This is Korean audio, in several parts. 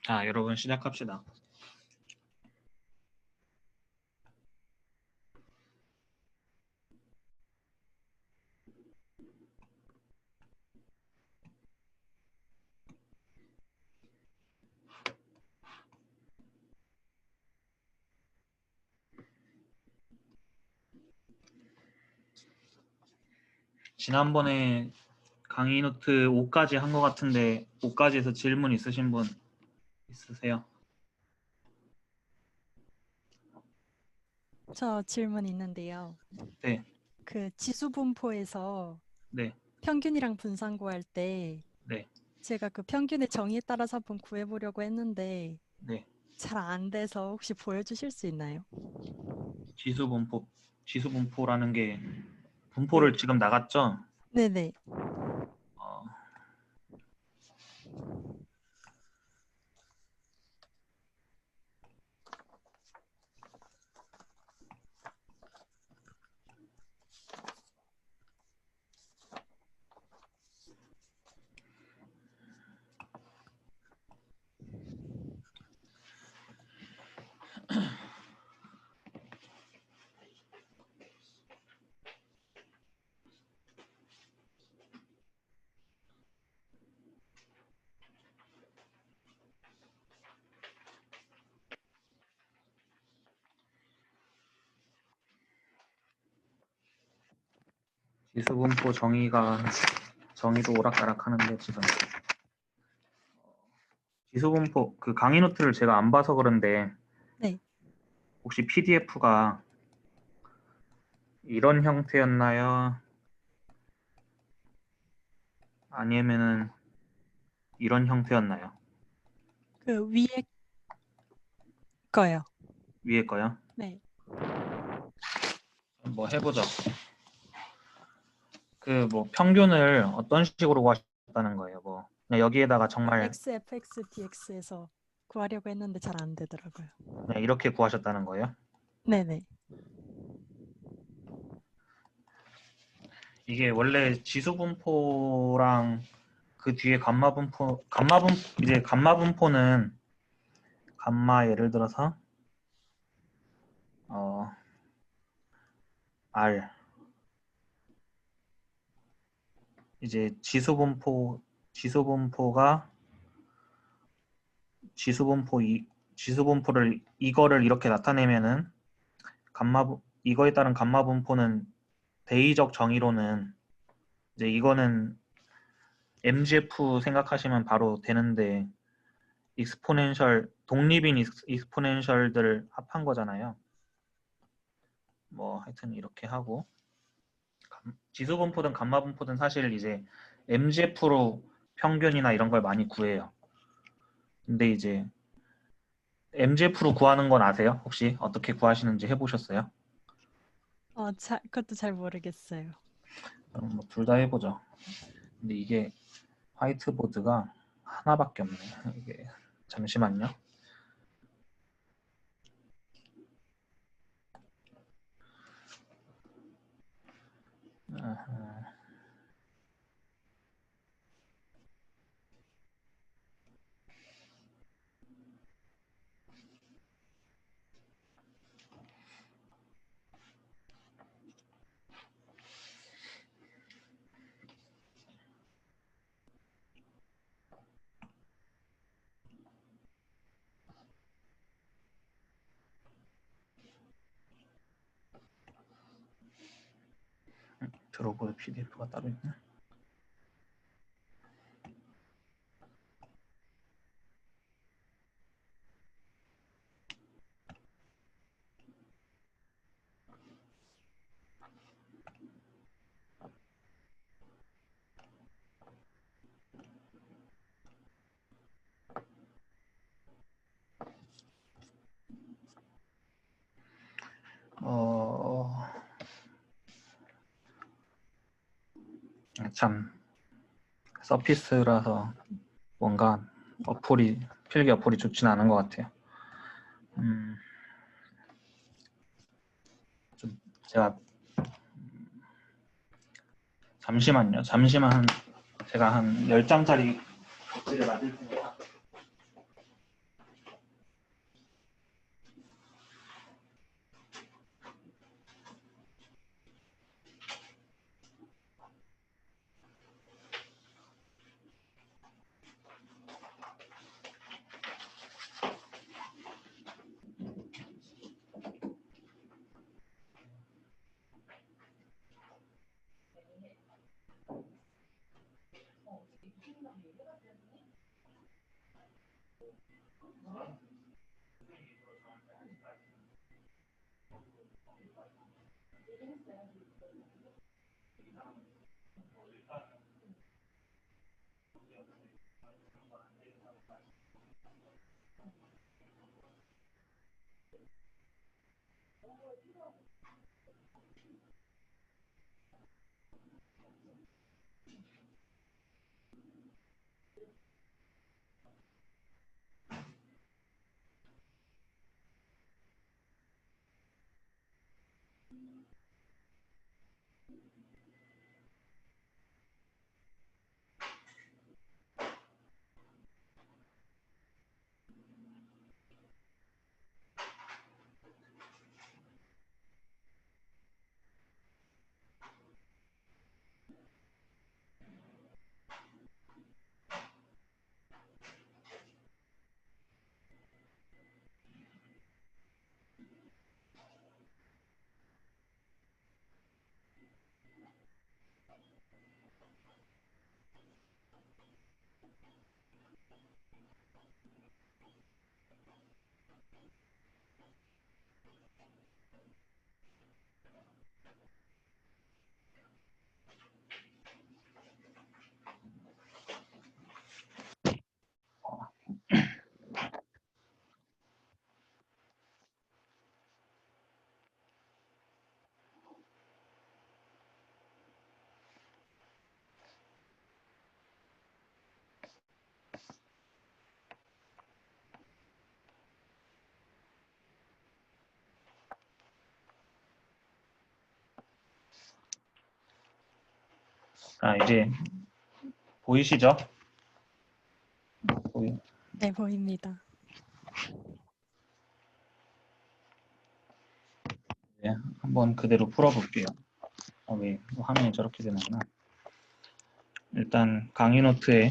자, 여러분 시작합시다. 지난번에 강의 노트 5까지 한 것 같은데 5까지에서 질문 있으신 분 있으세요? 저 질문 있는데요. 네, 그 지수 분포에서 네, 평균이랑 분산 구할 때 네, 제가 그 평균의 정의에 따라서 한번 구해보려고 했는데 네. 잘 안 돼서 혹시 보여주실 수 있나요? 지수 분포라는 게 분포를 네. 지금 나갔죠? 네네. 어, 지수 분포 정의도 오락가락 하는데 지금 지수 분포 그 강의 노트를 제가 안 봐서 그런데 네. 혹시 PDF가 이런 형태였나요? 아니면은 이런 형태였나요? 그 위에 거요. 위에 거요? 네. 뭐 해보죠. 그 뭐 평균을 어떤 식으로 구하셨다는 거예요? 뭐 그냥 여기에다가 그 정말 XFX DX에서 구하려고 했는데 잘 안 되더라고요. 그냥 이렇게 구하셨다는 거예요? 네네. 이게 원래 지수 분포랑 그 뒤에 이제 감마 분포는 예를 들어서 어 R 이제 지수 분포가 지수 분포를 이거를 이렇게 나타내면은 이거에 따른 감마 분포는 대의적 정의로는 이제 이거는 MGF 생각하시면 바로 되는데 독립인 익스포넨셜들을 합한 거잖아요. 뭐 하여튼 이렇게 하고 지수 분포든 감마 분포든 사실 이제 MGF로 평균이나 이런 걸 많이 구해요. 근데 이제 MGF로 구하는 건 아세요? 혹시 어떻게 구하시는지 해보셨어요? 그것도 잘 모르겠어요. 그럼 뭐 둘 다 해보죠. 근데 이게 화이트보드가 하나밖에 없네. 이게 잠시만요. 드로보드 PDF가 따로 있네. 참 서피스라서 뭔가 필기 어플이 좋진 않은 것 같아요. 좀 제가 잠시만요. 제가 한 10장짜리 벽지를 만들 테니까 자, 이제 보이시죠? 네, 보입니다. 네, 한번 그대로 풀어볼게요. 왜 화면이 저렇게 되는구나. 일단 강의 노트에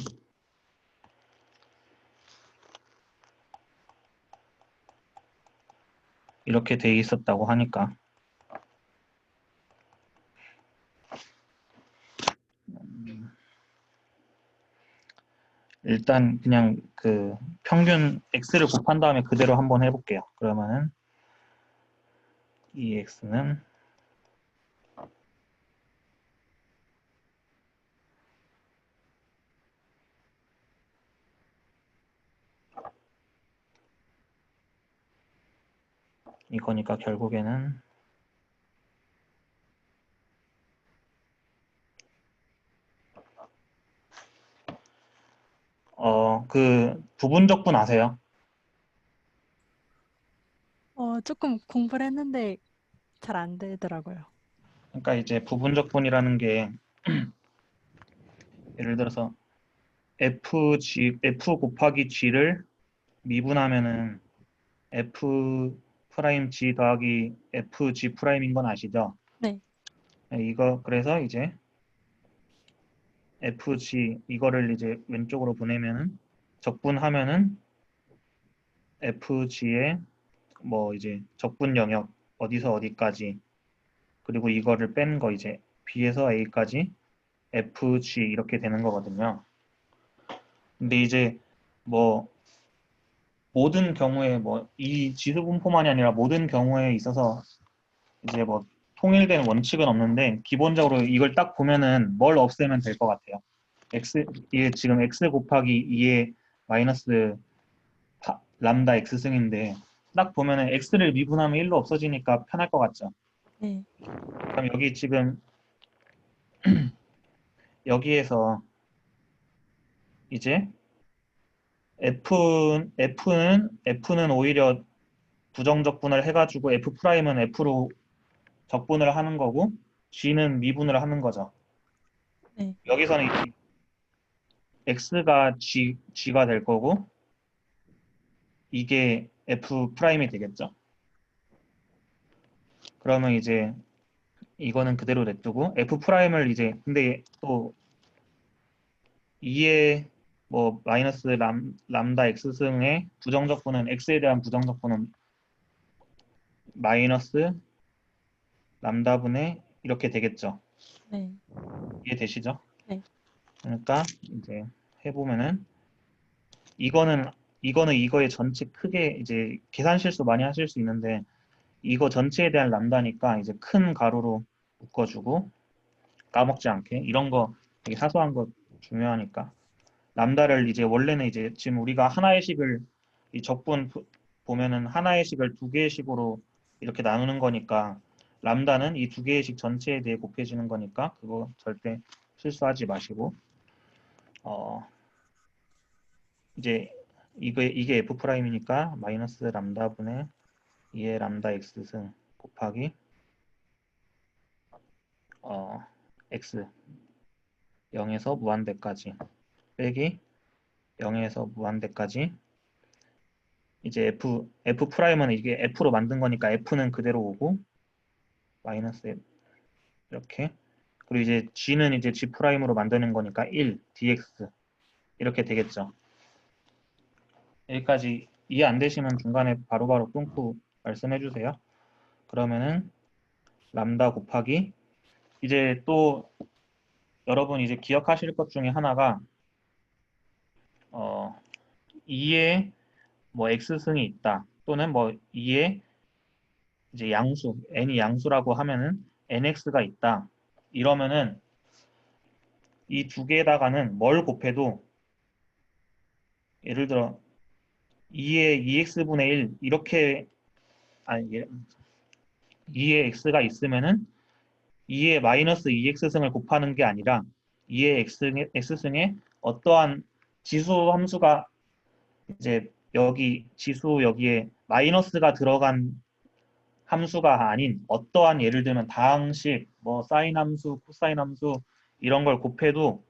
이렇게 돼 있었다고 하니까 일단 그냥 그 평균 x를 곱한 다음에 그대로 한번 해볼게요. 그러면은 이 x는 이거니까 결국에는 그 부분적분 아세요? 조금 공부를 했는데 잘 안 되더라고요. 그러니까 이제 부분적분이라는 게 예를 들어서 f 곱하기 g를 미분하면은 f 프라임 g 더하기 f g 프라임인 건 아시죠? 네, 네, 이거 그래서 이제 fg 이거를 이제 왼쪽으로 보내면은 적분하면은 fg의 뭐 이제 적분 영역 어디서 어디까지 그리고 이거를 뺀 거 이제 b에서 a까지 fg 이렇게 되는 거거든요. 근데 이제 뭐 모든 경우에 뭐 이 지수 분포만이 아니라 모든 경우에 있어서 이제 뭐 통일된 원칙은 없는데 기본적으로 이걸 딱 보면은 뭘 없애면 될 것 같아요. 이게 지금 x 곱하기 2의 마이너스 람다 x승인데 딱 보면은 x를 미분하면 1로 없어지니까 편할 것 같죠. 네, 그럼 여기 지금 여기에서 이제 F는 오히려 부정적분을 해가지고 F 프라임은 F로 적분을 하는 거고 G는 미분을 하는 거죠. 네, 여기서는 X가 G가 될 거고 이게 F 프라임이 되겠죠. 그러면 이제 이거는 그대로 냅두고 F 프라임을 이제 근데 또 2의 뭐 마이너스 람다 X승의 부정적분은 X에 대한 부정적분은 마이너스 람다분의 이렇게 되겠죠. 네, 이해되시죠? 네, 그러니까 이제 해보면은 이거는 이거의 전체 크게 이제 계산 실수 많이 하실 수 있는데 이거 전체에 대한 람다니까 이제 큰 가로로 묶어주고 까먹지 않게 이런 거 되게 사소한 거 중요하니까 람다를 이제 원래는 이제 지금 우리가 하나의 식을 이 적분 보면은 하나의 식을 두 개의 식으로 이렇게 나누는 거니까 람다는 이 두 개의 식 전체에 대해 곱해지는 거니까 그거 절대 실수하지 마시고 이제 이게 f 프라임이니까 마이너스 람다분의 2의 람다 x승 곱하기 x 0에서 무한대까지 빼기 0에서 무한대까지 이제 f 프라임은 이게 f로 만든 거니까 f는 그대로 오고 마이너스 f 이렇게 그리고 이제 g는 이제 g 프라임으로 만드는 거니까 1 dx 이렇게 되겠죠. 여기까지 이해 안 되시면 중간에 바로바로 끊고 말씀해 주세요. 그러면은 람다 곱하기 이제 또 여러분 이제 기억하실 것 중에 하나가 2의 뭐 x승이 있다 또는 뭐 2의 이제 양수 n이 양수라고 하면은 nx가 있다 이러면은 이 두 개에다가는 뭘 곱해도 예를 들어 2의 2x분의 1 이렇게 아니 2의 x가 있으면은 2의 마이너스 2x승을 곱하는 게 아니라 2의 x승에 어떠한 지수 함수가 이제 여기 지수 여기에 마이너스가 들어간 함수가 아닌 어떠한 예를 들면 다항식 뭐 사인 함수, 코사인 함수 이런 걸 곱해도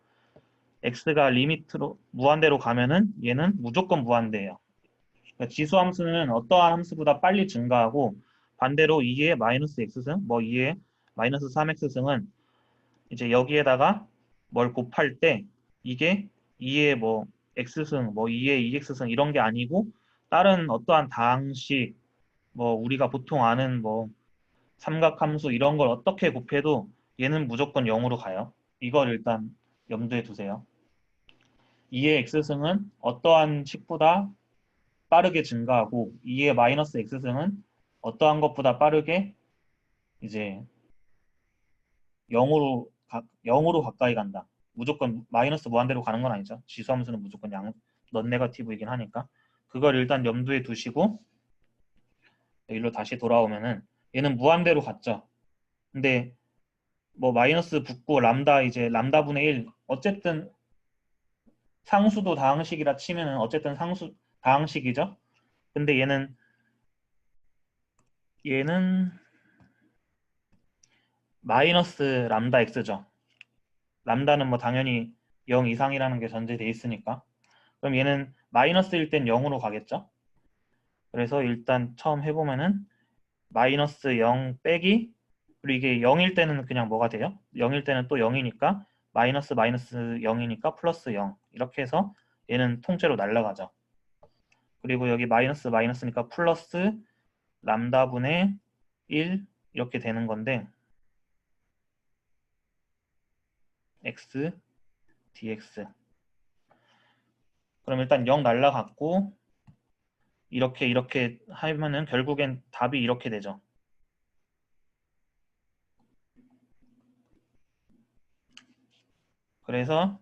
x가 리미트로 무한대로 가면은 얘는 무조건 무한대예요. 그러니까 지수 함수는 어떠한 함수보다 빨리 증가하고 반대로 2의 마이너스 x승, 뭐 2의 마이너스 3x승은 이제 여기에다가 뭘 곱할 때 이게 2의 뭐 x승, 뭐 2의 2x승 이런 게 아니고 다른 어떠한 다항식 뭐 우리가 보통 아는 뭐 삼각함수 이런 걸 어떻게 곱해도 얘는 무조건 0으로 가요. 이걸 일단 염두에 두세요. 2의 x승은 어떠한 식보다 빠르게 증가하고 2의 마이너스 x승은 어떠한 것보다 빠르게 이제 0으로 가까이 간다. 무조건 마이너스 무한대로 가는 건 아니죠. 지수함수는 무조건 넌 네거티브이긴 하니까 그걸 일단 염두에 두시고 여기로 다시 돌아오면은 얘는 무한대로 갔죠. 근데 뭐 마이너스 붙고 람다 이제 람다분의 1 어쨌든 상수도 다항식이라 치면은 어쨌든 상수 다항식이죠. 근데 얘는 마이너스 람다 x죠. 람다는 뭐 당연히 0 이상이라는 게 전제돼 있으니까. 그럼 얘는 마이너스일 땐 0으로 가겠죠. 그래서 일단 처음 해보면은 마이너스 0 빼기 그리고 이게 0일 때는 그냥 뭐가 돼요? 0일 때는 또 0이니까 마이너스 마이너스 0이니까 플러스 0 이렇게 해서 얘는 통째로 날라가죠. 그리고 여기 마이너스 마이너스니까 플러스 람다분의 1 이렇게 되는 건데 x dx 그럼 일단 0 날라갔고 이렇게 하면은 결국엔 답이 이렇게 되죠. 그래서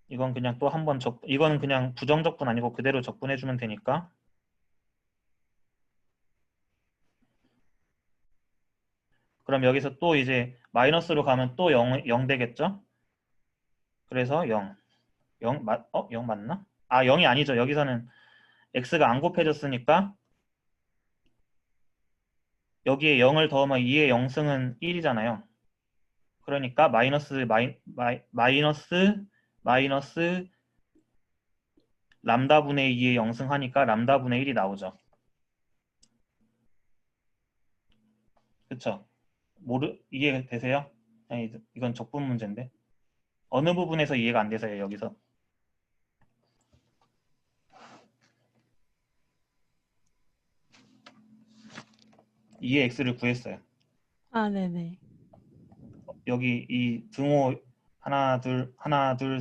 이건 그냥 또 한번 이건 그냥 부정적분 아니고 그대로 적분해주면 되니까 그럼 여기서 또 이제 마이너스로 가면 또 0 되겠죠? 그래서 0. 0 맞나? 아, 0이 아니죠. 여기서는 x가 안 곱해졌으니까 여기에 0을 더하면 2의 0승은 1이잖아요. 그러니까 마이너스 람다분의 2의 0승 하니까 람다분의 1이 나오죠. 그쵸? 이해 되세요? 아니, 이건 적분 문제인데. 어느 부분에서 이해가 안 돼서요, 여기서? 2의 x를 구했어요. 아, 네네. 여기 이 등호 하나, 둘,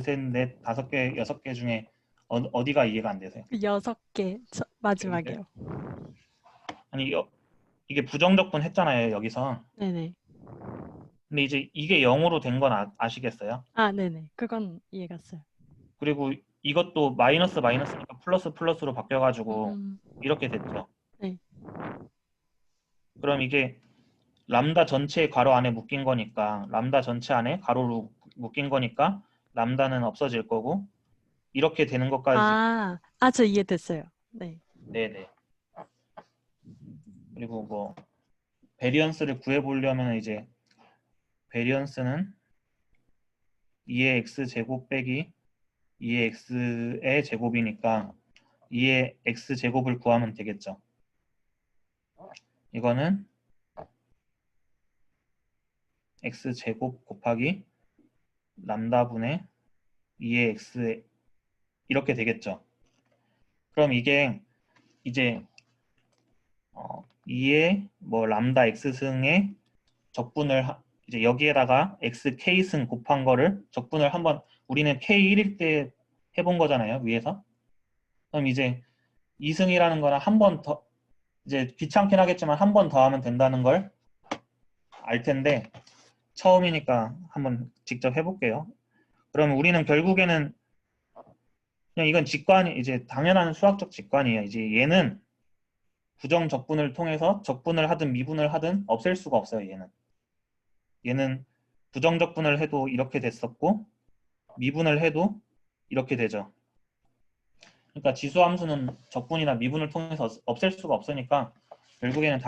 셋, 넷, 5개, 6개 중에 어디가 이해가 안 되세요? 그 6개 여기, 마지막이요. 아니, 이게 부정적분 했잖아요, 여기서. 네네. 근데 이제 이게 0으로 된 건 아시겠어요? 아, 네네. 그건 이해 갔어요. 그리고 이것도 마이너스 마이너스니까 플러스 플러스로 바뀌어가지고 음, 이렇게 됐죠. 네. 그럼 이게 람다 전체 괄호 안에 묶인 거니까 람다 전체 안에 가로로 묶인 거니까 람다는 없어질 거고 이렇게 되는 것까지. 저 이해됐어요. 네. 네네. 그리고 뭐 베리언스를 구해보려면 이제 베리언스는 2의 x 제곱 빼기 2의 x의 제곱이니까 2의 x 제곱을 구하면 되겠죠. 이거는 x 제곱 곱하기 람다분의 2의 x 이렇게 되겠죠. 그럼 이게 이제 2의 뭐 람다 x승의 적분을 이제 여기에다가 xk승 곱한 거를 적분을 한번 우리는 k1일 때 해본 거잖아요, 위에서. 그럼 이제 2승이라는 거는 한 번 더 이제 귀찮긴 하겠지만 한 번 더 하면 된다는 걸 알 텐데 처음이니까 한번 직접 해볼게요. 그럼 우리는 결국에는 그냥 이건 직관이 이제 당연한 수학적 직관이에요. 이제 얘는 부정 적분을 통해서 적분을 하든 미분을 하든 없앨 수가 없어요. 얘는 부정 적분을 해도 이렇게 됐었고 미분을 해도 이렇게 되죠. 그러니까 지수함수는 적분이나 미분을 통해서 없앨 수가 없으니까 결국에는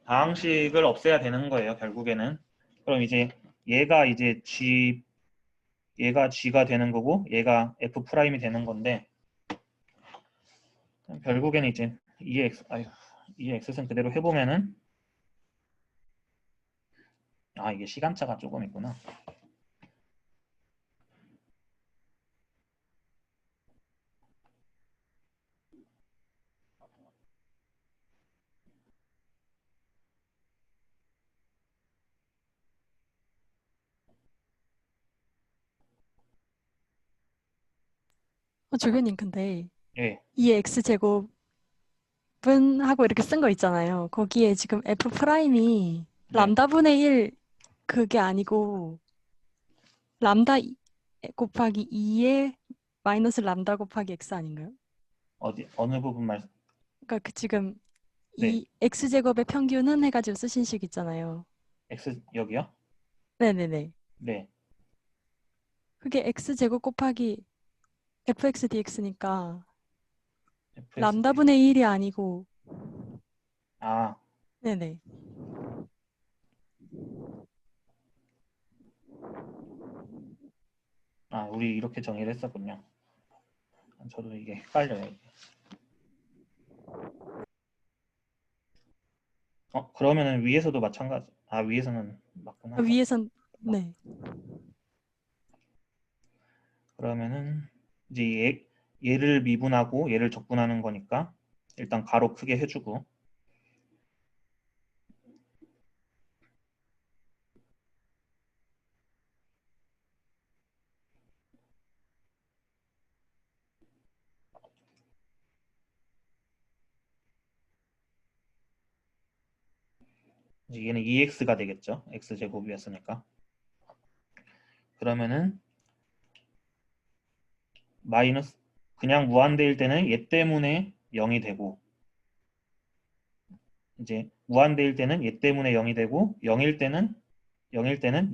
다항식을 없애야 되는 거예요. 결국에는. 그럼 이제 얘가 이제 얘가 G가 되는 거고 얘가 F 프라임이 되는 건데 결국에는 이제 2의 X승 그대로 해보면은 이게 시간차가 조금 있구나. 조교님, 근데 예, 이 x제곱은 하고 이렇게 쓴 거 있잖아요. 거기에 지금 f 프라임이 네. 람다분의 1 그게 아니고 람다 곱하기 2에 마이너스 람다 곱하기 x 아닌가요? 어느 부분 그러니까 그 지금 네, 이 x제곱의 평균은 해가지고 쓰신 식 있잖아요. X 여기요? 네네네. 네, 그게 x제곱 곱하기 fx dx니까 FSD. 람다분의 1이 아니고 아, 네네. 우리 이렇게 정의를 했었군요. 저도 이게 헷갈려요. 그러면은 위에서도 마찬가지. 위에서는 맞구나. 위에선 네. 그러면은 이제 얘를 미분하고 얘를 적분하는 거니까 일단 가로 크게 해주고 이제 얘는 2x가 되겠죠. x제곱이었으니까. 그러면은 마이너스 그냥 무한대일 때는 얘 때문에 0이 되고 이제 무한대일 때는 얘 때문에 0이 되고 0일 때는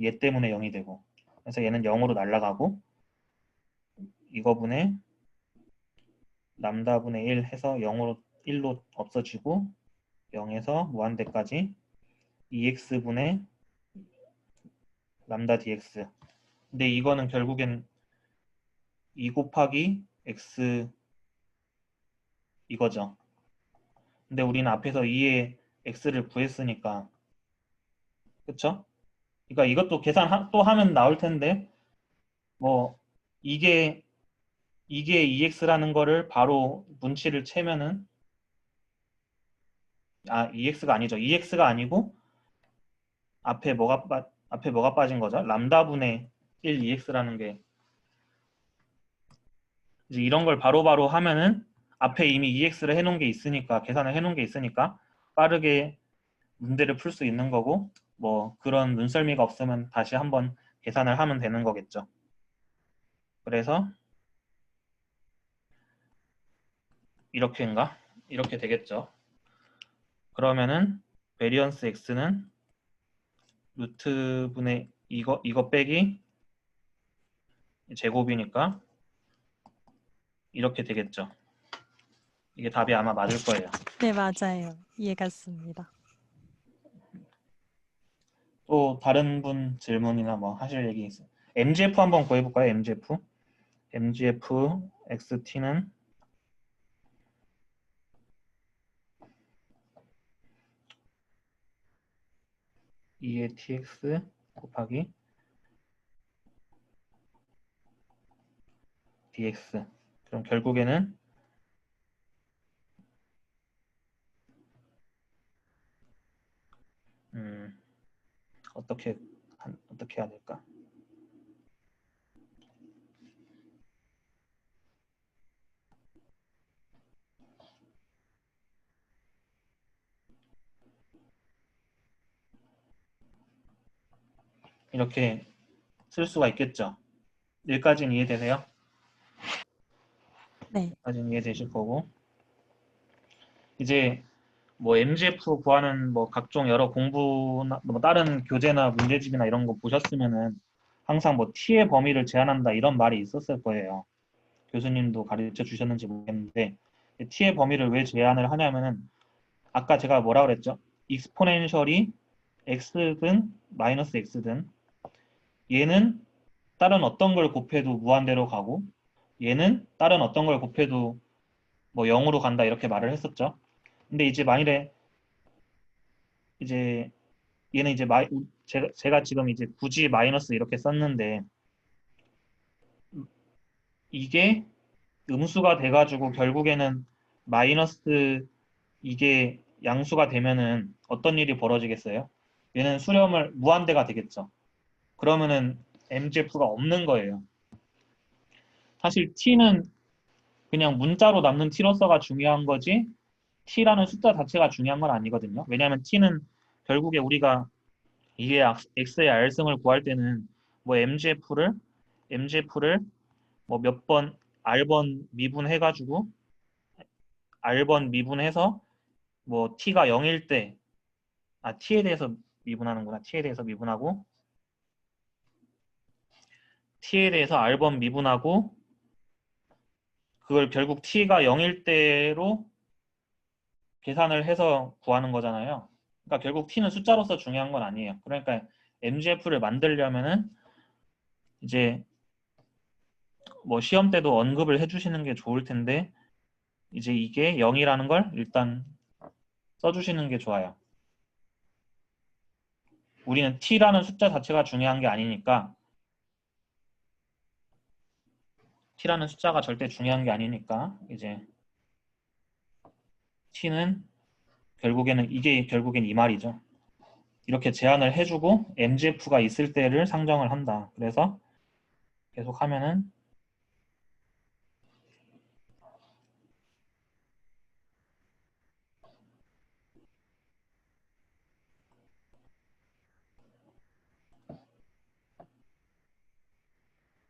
얘 때문에 0이 되고 그래서 얘는 0으로 날아가고 이거분의 람다분의 1 해서 0으로 1로 없어지고 0에서 무한대까지 2x분의 람다 dx. 근데 이거는 결국엔 2 곱하기 x 이거죠. 근데 우리는 앞에서 2의 x를 구했으니까 그쵸? 그러니까 이것도 계산 또 하면 나올 텐데 뭐 이게 2x라는 거를 바로 문치를 채면은 2x가 아니죠. 2x가 아니고 앞에 뭐가 빠진 거죠? 람다분의 1 2x라는 게 이제 이런 걸 바로바로 하면은 앞에 이미 EX를 해놓은 게 있으니까 계산을 해놓은 게 있으니까 빠르게 문제를 풀 수 있는 거고 뭐 그런 눈썰미가 없으면 다시 한번 계산을 하면 되는 거겠죠. 그래서 이렇게인가? 이렇게 되겠죠. 그러면은 베리언스 x는 루트 분의 이거 빼기 제곱이니까 이렇게 되겠죠. 이게 답이 아마 맞을 거예요. 네, 맞아요. 이해 갔습니다. 또 다른 분 질문이나 뭐 하실 얘기 있어요? MGF 한번 구해볼까요? MGF XT는 2의 TX 곱하기 DX. 그럼 결국에는 어떻게 해야 될까? 이렇게 쓸 수가 있겠죠. 여기까지는 이해되세요? 네. 여기까지는 이해되실 거고 이제 뭐 MGF 구하는 뭐 각종 여러 공부나 뭐 다른 교재나 문제집이나 이런 거 보셨으면은 항상 뭐 T의 범위를 제한한다 이런 말이 있었을 거예요. 교수님도 가르쳐 주셨는지 모르겠는데 T의 범위를 왜 제한을 하냐면은 아까 제가 뭐라 그랬죠? 익스포넨셜이 x든 마이너스 x든 얘는 다른 어떤 걸 곱해도 무한대로 가고 얘는 다른 어떤 걸 곱해도 뭐 0으로 간다 이렇게 말을 했었죠. 근데 이제 만일에 이제 얘는 이제 제가 지금 이제 굳이 마이너스 이렇게 썼는데 이게 음수가 돼가지고 결국에는 마이너스 이게 양수가 되면은 어떤 일이 벌어지겠어요? 얘는 수렴을 무한대가 되겠죠. 그러면은 MGF가 없는 거예요. 사실 T는 그냥 문자로 남는 T로서가 중요한 거지 T라는 숫자 자체가 중요한 건 아니거든요. 왜냐하면 T는 결국에 우리가 이게 X의 R승을 구할 때는 뭐 MGF를 뭐 몇 번 R번 미분해가지고 R번 미분해서 뭐 T가 0일 때 T에 대해서 미분하는구나. T에 대해서 미분하고 T에 대해서 R번 미분하고 그걸 결국 T가 0일 때로 계산을 해서 구하는 거잖아요. 그러니까 결국 T는 숫자로서 중요한 건 아니에요. 그러니까 MGF를 만들려면은 이제 뭐 시험 때도 언급을 해주시는 게 좋을 텐데 이제 이게 0이라는 걸 일단 써주시는 게 좋아요. 우리는 T라는 숫자 자체가 중요한 게 아니니까 T라는 숫자가 절대 중요한 게 아니니까 이제 T는 결국엔 이 말이죠. 이렇게 제한을 해주고 MGF가 있을 때를 상정을 한다. 그래서 계속 하면은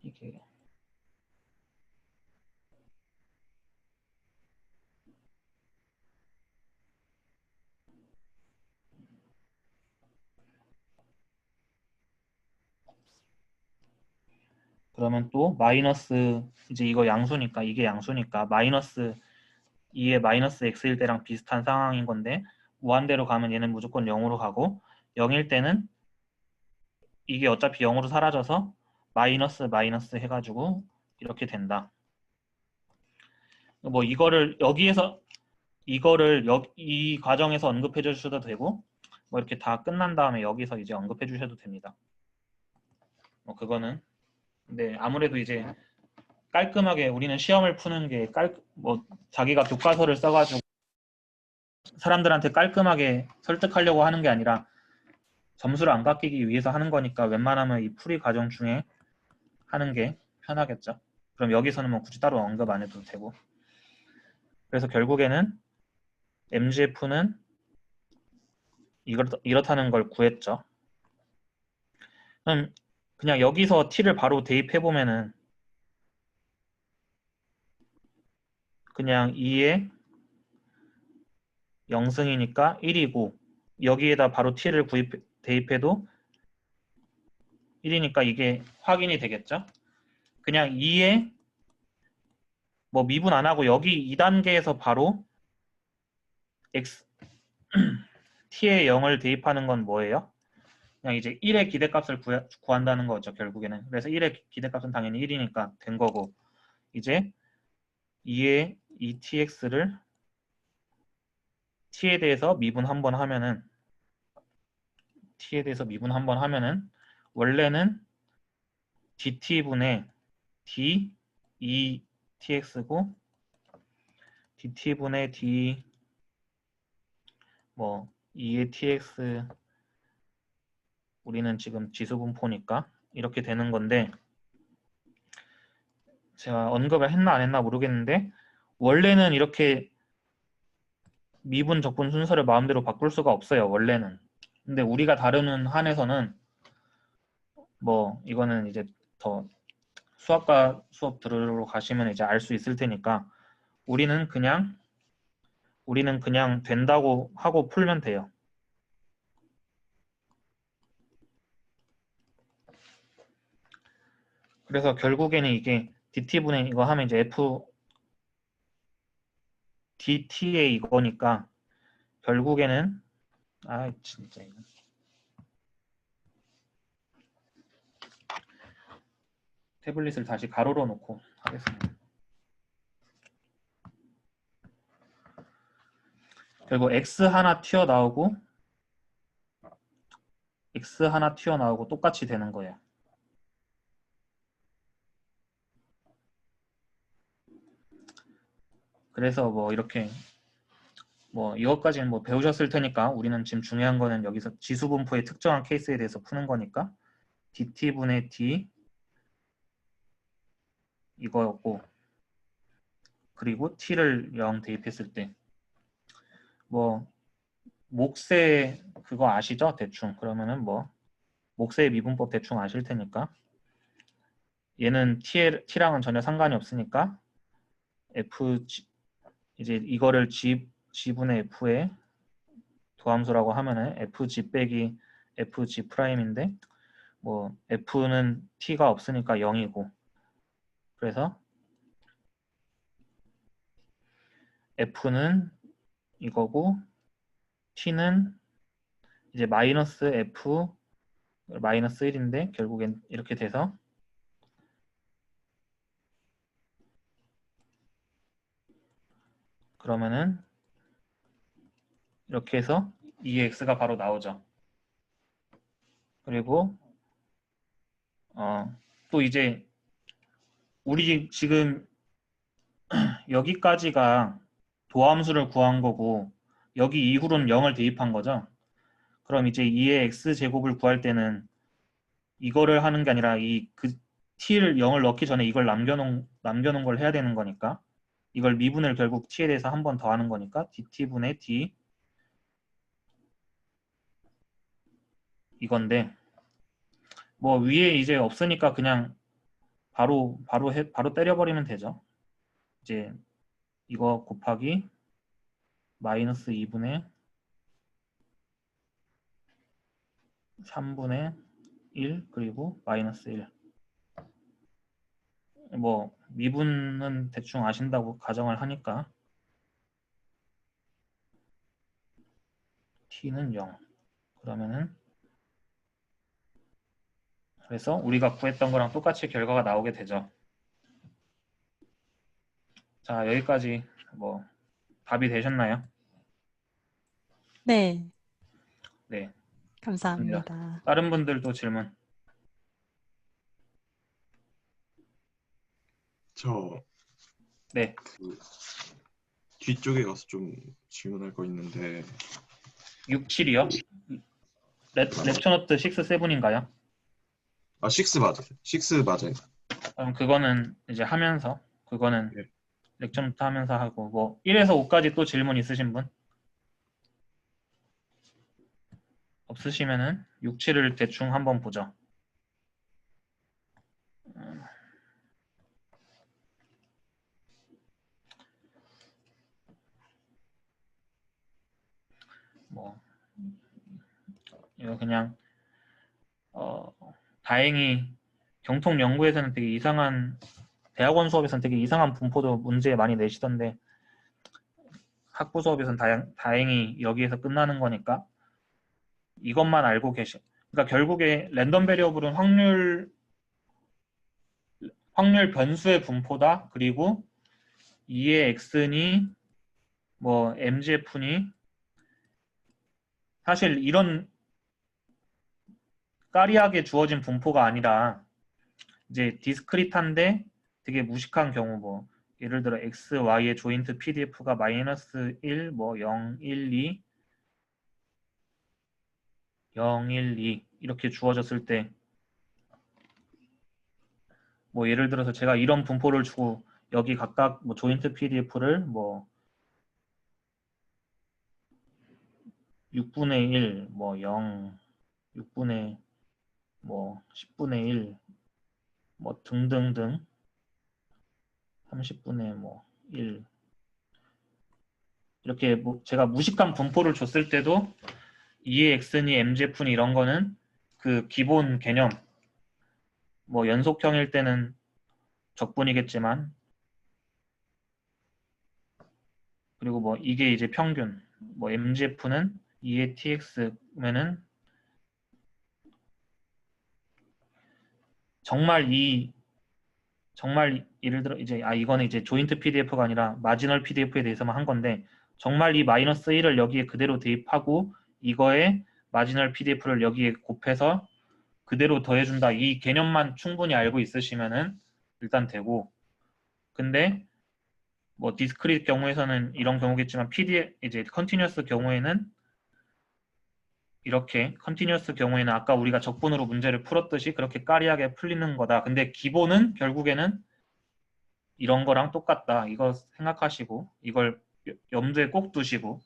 이게 그러면 또 마이너스 이제 이거 양수니까 이게 양수니까 마이너스 2의 마이너스 x일 때랑 비슷한 상황인 건데 무한대로 가면 얘는 무조건 0으로 가고 0일 때는 이게 어차피 0으로 사라져서 마이너스 마이너스 해가지고 이렇게 된다. 뭐 이거를 이 과정에서 언급해 주셔도 되고 뭐 이렇게 다 끝난 다음에 여기서 이제 언급해 주셔도 됩니다. 뭐 그거는 근데 아무래도 이제 깔끔하게 우리는 시험을 푸는 게 뭐 자기가 교과서를 써가지고 사람들한테 깔끔하게 설득하려고 하는 게 아니라 점수를 안 깎이기 위해서 하는 거니까 웬만하면 이 풀이 과정 중에 하는 게 편하겠죠. 그럼 여기서는 뭐 굳이 따로 언급 안 해도 되고. 그래서 결국에는 MGF는 이렇다는 걸 구했죠. 그럼 그냥 여기서 t를 바로 대입해 보면은 그냥 2의 0승이니까 1이고 여기에다 바로 t를 대입해도 1이니까 이게 확인이 되겠죠. 그냥 2에 뭐 미분 안 하고 여기 2단계에서 바로 x t에 0을 대입하는 건 뭐예요? 그냥 이제 1의 기대값을 구한다는 거죠, 결국에는. 그래서 1의 기대값은 당연히 1이니까 된 거고, 이제 2의 2tx를 t에 대해서 미분 한번 하면은 원래는 dt분의 d 2tx고 dt분의 d 뭐 2의 tx 우리는 지금 지수분포니까 이렇게 되는 건데, 제가 언급을 했나 안 했나 모르겠는데 원래는 이렇게 미분 적분 순서를 마음대로 바꿀 수가 없어요, 원래는. 근데 우리가 다루는 한에서는 뭐 이거는 이제 더 수학과 수업 들으러 가시면 이제 알 수 있을 테니까 우리는 그냥 된다고 하고 풀면 돼요. 그래서 결국에는 이게 dt분의 이거 하면 이제 f dt의 이거니까 결국에는 진짜 이거. 태블릿을 다시 가로로 놓고 하겠습니다. 결국 x 하나 튀어나오고 똑같이 되는 거예요. 그래서 뭐 이렇게 뭐 이것까지는 뭐 배우셨을 테니까 우리는 지금 중요한 거는 여기서 지수분포의 특정한 케이스에 대해서 푸는 거니까 dt분의 d 이거였고, 그리고 t를 0 대입했을 때 뭐 목세 그거 아시죠? 대충. 그러면은 뭐 목세의 미분법 대충 아실 테니까 얘는 t랑은 전혀 상관이 없으니까 f 이제 이거를 g분의 f의 도함수라고 하면은 fg 빼기 fg 프라임인데 뭐 f는 t가 없으니까 0이고, 그래서 f는 이거고 t는 이제 마이너스 f 마이너스 1인데 결국엔 이렇게 돼서 그러면은 이렇게 해서 2x가 바로 나오죠. 그리고 또 이제 우리 지금 여기까지가 도함수를 구한 거고 여기 이후로는 0을 대입한 거죠. 그럼 이제 2의 x제곱을 구할 때는 이거를 하는 게 아니라 t를 0을 넣기 전에 이걸 남겨놓은 걸 해야 되는 거니까 이걸 미분을 결국 t에 대해서 한 번 더 하는 거니까 dt분의 d 이건데 뭐 위에 이제 없으니까 그냥 바로 때려버리면 되죠. 이제 이거 곱하기 마이너스 2분의 3분의 1 그리고 마이너스 1. 뭐 미분은 대충 아신다고 가정을 하니까 t는 0. 그러면은 그래서 우리가 구했던 거랑 똑같이 결과가 나오게 되죠. 자, 여기까지 뭐 답이 되셨나요? 네, 네, 좋습니다. 감사합니다. 다른 분들도 질문. 저 네, 그 뒤쪽에 가서 좀 질문할 거 있는데 6, 7이요? 렉처노트 6, 7인가요? 6 맞아요. 6 맞아요. 그럼 그거는 이제 하면서 그거는 네. 렉처부터 하면서 하고 뭐 1에서 5까지 또 질문 있으신 분? 없으시면은 6, 7을 대충 한번 보죠. 뭐 이거 그냥 다행히 경통 연구에서는 되게 이상한 대학원 수업에서는 되게 이상한 분포도 문제 많이 내시던데 학부 수업에서는 다행히 여기에서 끝나는 거니까 이것만 알고 그러니까 결국에 랜덤 베리어블은 확률 변수의 분포다. 그리고 2의 x니 뭐 mgf니 사실 이런 까리하게 주어진 분포가 아니라 이제 디스크리트한데 되게 무식한 경우 뭐 예를 들어 x, y의 조인트 PDF가 마이너스 1, 뭐 0, 1, 2, 0, 1, 2 이렇게 주어졌을 때 뭐 예를 들어서 제가 이런 분포를 주고 여기 각각 뭐 조인트 PDF를 뭐 6분의 1, 뭐 0, 6분의 뭐 10분의 1, 뭐 등등등 30분의 뭐 1 이렇게 뭐 제가 무식한 분포를 줬을 때도 2의 x니 mjf니 이런 거는 그 기본 개념 뭐 연속형일 때는 적분이겠지만 그리고 뭐 이게 이제 평균 뭐 mjf는 2의 tx면은 정말 예를 들어 이제 이거는 이제 조인트 PDF가 아니라 마지널 PDF에 대해서만 한 건데 정말 이 마이너스 1을 여기에 그대로 대입하고 이거에 마지널 PDF를 여기에 곱해서 그대로 더해준다. 이 개념만 충분히 알고 있으시면은 일단 되고 근데 뭐 디스크릿 경우에서는 이런 경우겠지만 PDF 이제 컨티뉴어스 경우에는 이렇게 컨티뉴어스 경우에는 아까 우리가 적분으로 문제를 풀었듯이 그렇게 까리하게 풀리는 거다. 근데 기본은 결국에는 이런 거랑 똑같다. 이거 생각하시고 이걸 염두에 꼭 두시고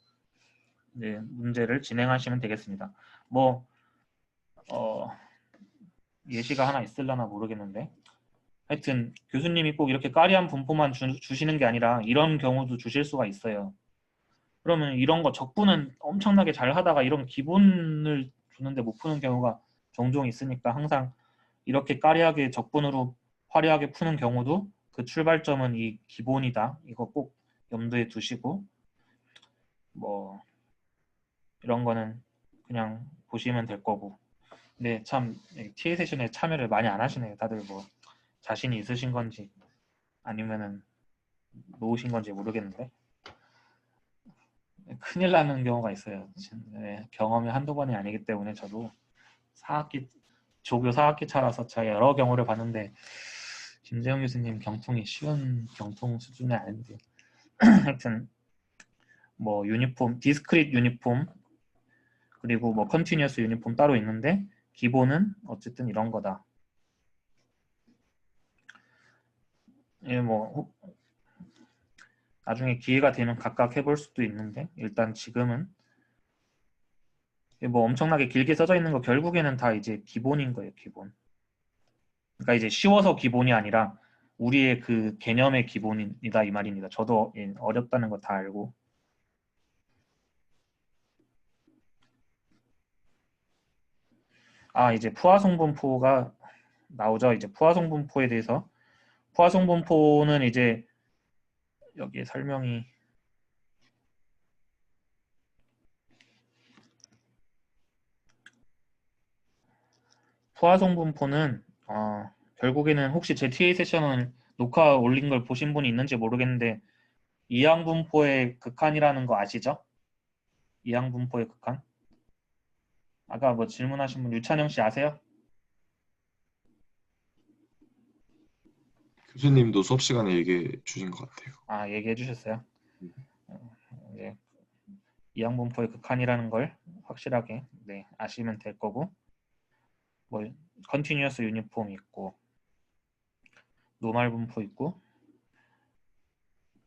이제 문제를 진행하시면 되겠습니다. 뭐 예시가 하나 있을려나 모르겠는데 하여튼 교수님이 꼭 이렇게 까리한 분포만 주시는 게 아니라 이런 경우도 주실 수가 있어요. 그러면 이런 거 적분은 엄청나게 잘 하다가 이런 기본을 주는데 못 푸는 경우가 종종 있으니까 항상 이렇게 까리하게 적분으로 화려하게 푸는 경우도 그 출발점은 이 기본이다. 이거 꼭 염두에 두시고 뭐 이런 거는 그냥 보시면 될 거고. 근데 참 TA 세션에 참여를 많이 안 하시네요. 다들 뭐 자신이 있으신 건지 아니면은 놓으신 건지 모르겠는데 큰일 나는 경우가 있어요. 네, 경험이 한두 번이 아니기 때문에 저도 4학기 조교 4학기 차라서 제가 여러 경우를 봤는데 김재영 교수님 경통이 쉬운 경통 수준이 아닌데 하여튼 뭐 유니폼, 디스크릿 유니폼 그리고 뭐 컨티뉴어스 유니폼 따로 있는데 기본은 어쨌든 이런 거다. 예, 뭐 나중에 기회가 되면 각각 해볼 수도 있는데 일단 지금은 뭐 엄청나게 길게 써져 있는 거 결국에는 다 이제 기본인 거예요, 기본. 그러니까 이제 쉬워서 기본이 아니라 우리의 그 개념의 기본이다 이 말입니다. 저도 어렵다는 거 다 알고. 이제 푸아송 분포가 나오죠. 이제 푸아송 분포에 대해서 푸아송 분포는 이제 여기에 설명이 푸아송 분포는 결국에는 혹시 제 TA 세션은 녹화 올린 걸 보신 분이 있는지 모르겠는데 이항 분포의 극한이라는 거 아시죠? 이항 분포의 극한? 아까 뭐 질문하신 분 유찬영 씨 아세요? 교수님도 수업 시간에 얘기해 주신 것 같아요. 얘기해 주셨어요. 음. 이제 이항 분포의 극한이라는 걸 확실하게 아시면 될 거고 뭐 컨티뉴어스 유니폼 있고 노말 분포 있고,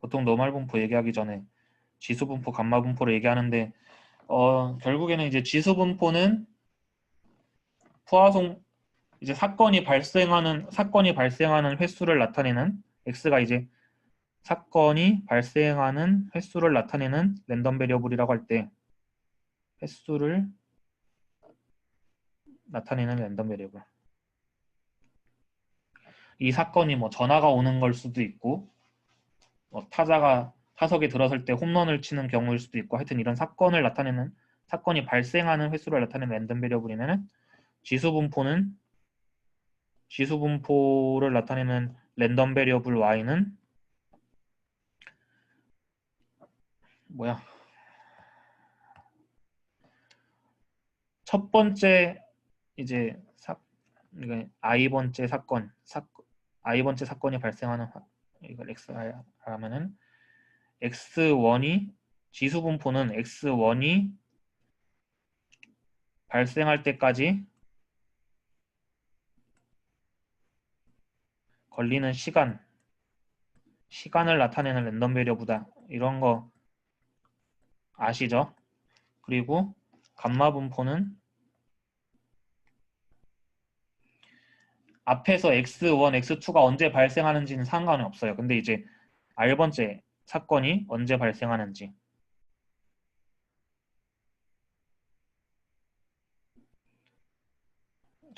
보통 노말 분포 얘기하기 전에 지수 분포, 감마 분포를 얘기하는데 결국에는 이제 지수 분포는 포화송 이제 사건이 발생하는 횟수를 나타내는 x가 이제 사건이 발생하는 횟수를 나타내는 랜덤 베리어블이라고 할 때 횟수를 나타내는 랜덤 베리어블. 이 사건이 뭐 전화가 오는 걸 수도 있고 뭐 타자가 타석에 들어설 때 홈런을 치는 경우일 수도 있고 하여튼 이런 사건이 발생하는 횟수를 나타내는 랜덤 베리어블이면은 지수 분포를 나타내는 랜덤 베리어블 y는 뭐야? 첫 번째 이제 i번째 사건이 발생하는 이걸 xi 하면은 x1이 지수 분포는 x1이 발생할 때까지 걸리는 시간을 나타내는 랜덤 베리어블이다. 이런 거 아시죠? 그리고 감마 분포는 앞에서 x1, x2가 언제 발생하는지는 상관이 없어요. 근데 이제 r번째 사건이 언제 발생하는지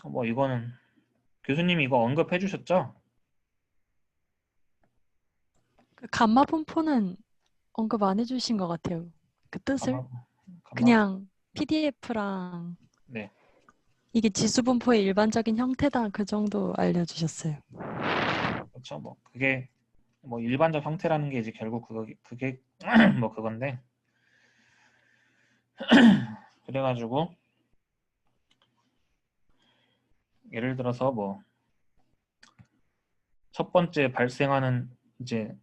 뭐 이거는 교수님이 이거 언급해 주셨죠? 그 감마 분포는 언급 안 해주신 것 같아요. 그 뜻을 감마 그냥 PDF랑 네. 이게 지수 분포의 일반적인 형태다 그 정도 알려주셨어요. 그렇죠. 뭐 그게 뭐 일반적 형태라는 게 이제 결국 그게 뭐 그건데 그래가지고 예를 들어서 뭐 첫 번째 발생하는 이제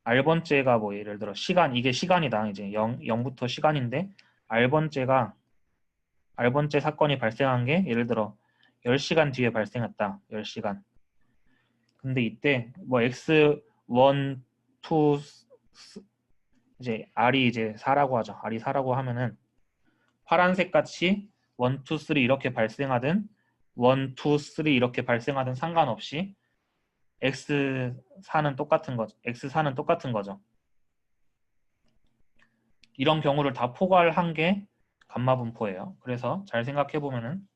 r번째가 뭐 예를 들어 이게 시간이다. 이제 0부터 시간인데 r번째 사건이 발생한 게 예를 들어 10시간 뒤에 발생했다. 10시간. 근데 이때 뭐 x1, 2 이제 r이 이제 4라고 하죠. r이 4라고 하면은 파란색 같이 1, 2, 3 이렇게 발생하든 1, 2, 3 이렇게 발생하든 상관없이 x4는 똑같은 거죠. 이런 경우를 다 포괄한 게 감마 분포예요. 그래서 잘 생각해 보면은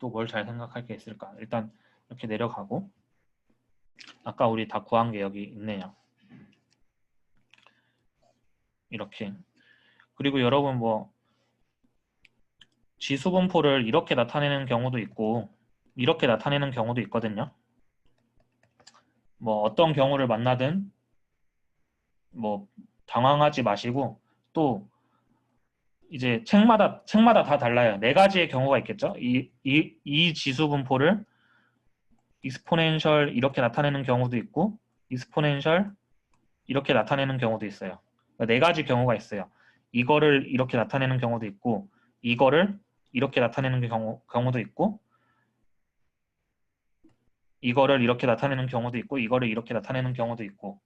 또 뭘 잘 생각할 게 있을까? 일단 이렇게 내려가고 아까 우리 다 구한 게 여기 있네요. 이렇게. 그리고 여러분 뭐 지수 분포를 이렇게 나타내는 경우도 있고 이렇게 나타내는 경우도 있거든요. 뭐 어떤 경우를 만나든 뭐 당황하지 마시고 또 이제 책마다 다 달라요. 네 가지의 경우가 있겠죠. 이 지수 분포를 익스포넨셜 이렇게 나타내는 경우도 있고 익스포넨셜 이렇게 나타내는 경우도 있어요. 그러니까 네 가지 경우가 있어요. 이거를 이렇게 나타내는 경우도 있고 이거를 이렇게 나타내는 경우도 있고 이거를 이렇게 나타내는 경우도 있고 이거를 이렇게 나타내는 경우도 있고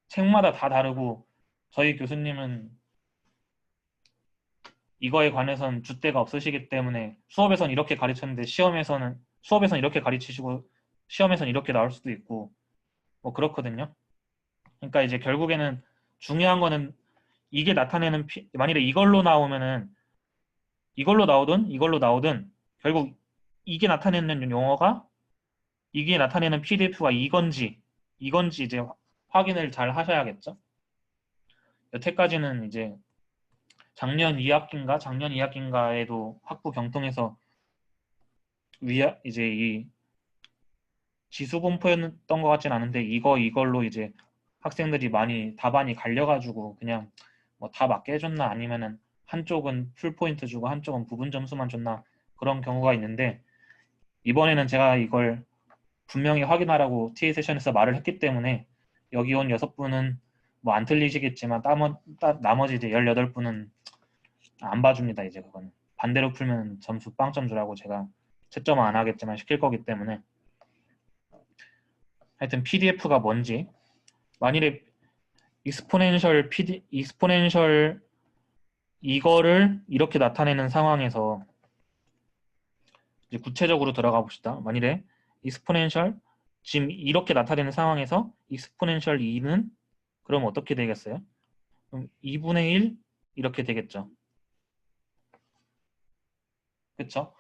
책마다 다 다르고 저희 교수님은 이거에 관해서는 줏대가 없으시기 때문에 수업에선 이렇게 가르쳤는데 수업에선 이렇게 가르치시고 시험에선 이렇게 나올 수도 있고 뭐 그렇거든요. 그러니까 이제 결국에는 중요한 거는 이게 나타내는 만일에 이걸로 나오면은 이걸로 나오든 결국 이게 나타내는 용어가 이게 나타내는 PDF가 이건지 이제 확인을 잘 하셔야겠죠. 여태까지는 이제 작년 2학기인가에도 학부 경통에서 이제 이 지수 분포였던 것 같진 않은데 이걸로 이제 학생들이 많이 답안이 갈려가지고 그냥 뭐 다 맞게 해줬나 아니면은 한쪽은 풀포인트 주고 한쪽은 부분 점수만 줬나 그런 경우가 있는데 이번에는 제가 이걸 분명히 확인하라고 TA 세션에서 말을 했기 때문에 여기 온 6분은 뭐 안 틀리시겠지만 나머지 이제 18분은 안 봐줍니다. 이제 그거는 반대로 풀면 점수 빵점 주라고 제가 채점 안 하겠지만 시킬 거기 때문에 하여튼 PDF가 뭔지, 만일에 익스포넨셜 이거를 이렇게 나타내는 상황에서 이제 구체적으로 들어가 봅시다. 만일에 익스포넨셜 지금 이렇게 나타내는 상황에서 익스포넨셜 2는 그럼 어떻게 되겠어요? 그럼 2분의 1 이렇게 되겠죠. 그쵸?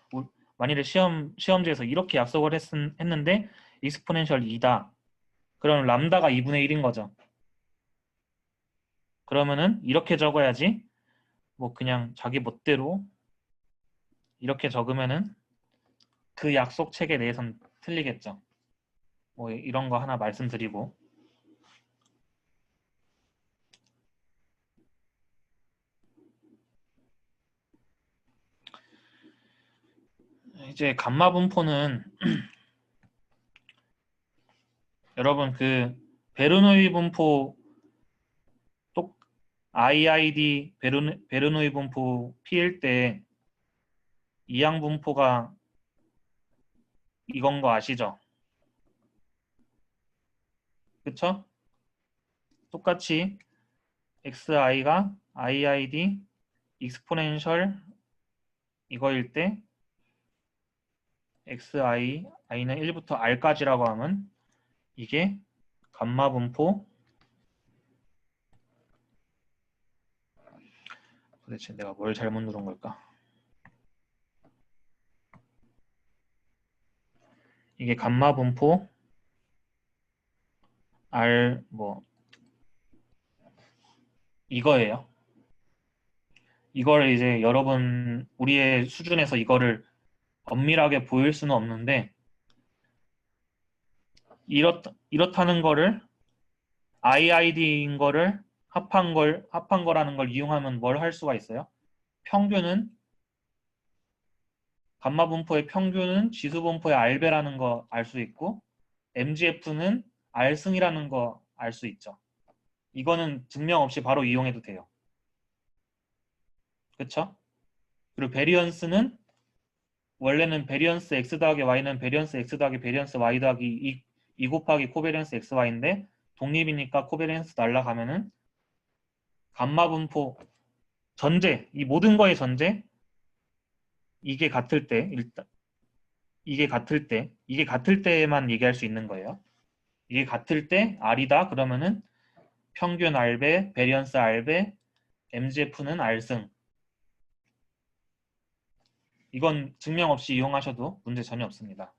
만일에 시험지에서 이렇게 약속을 했는데 익스포넨셜 2다. 그럼 람다가 2분의 1인 거죠. 그러면은 이렇게 적어야지 뭐 그냥 자기 멋대로 이렇게 적으면은 그 약속 체계 내에선 틀리겠죠. 뭐 이런 거 하나 말씀드리고 이제 감마 분포는 여러분 그 베르노이 분포 똑 IID 베르노이 분포 P일 때 이항 분포가 이건 거 아시죠? 그쵸? 똑같이 XI가 IID 익스포넨셜 이거일 때 I는 1부터 R까지라고 하면 이게 감마 분포 도대체 내가 뭘 잘못 누른 걸까? 이게 감마 분포 R 뭐 이거예요. 이걸 이제 여러분 우리의 수준에서 이거를 엄밀하게 보일 수는 없는데 이렇다는 거를 IID인 거를 합한 거라는 걸 이용하면 뭘 할 수가 있어요? 평균은 감마 분포의 평균은 지수 분포의 R배라는 거 알 수 있고 MGF는 R승이라는 거 알 수 있죠. 이거는 증명 없이 바로 이용해도 돼요. 그쵸? 그리고 베리언스는 원래는 베리언스 X 더하기 Y는 베리언스 X 더하기 베리언스 Y 더하기 2 곱하기 코베리언스 XY인데 독립이니까 코베리언스 날라가면은 감마 분포 전제, 이 모든 거의 전제 이게 같을 때 일단 이게 같을 때만 얘기할 수 있는 거예요. 이게 같을 때 R이다 그러면은 평균 R배, 베리언스 R배, MGF는 R승. 이건 증명 없이 이용하셔도 문제 전혀 없습니다.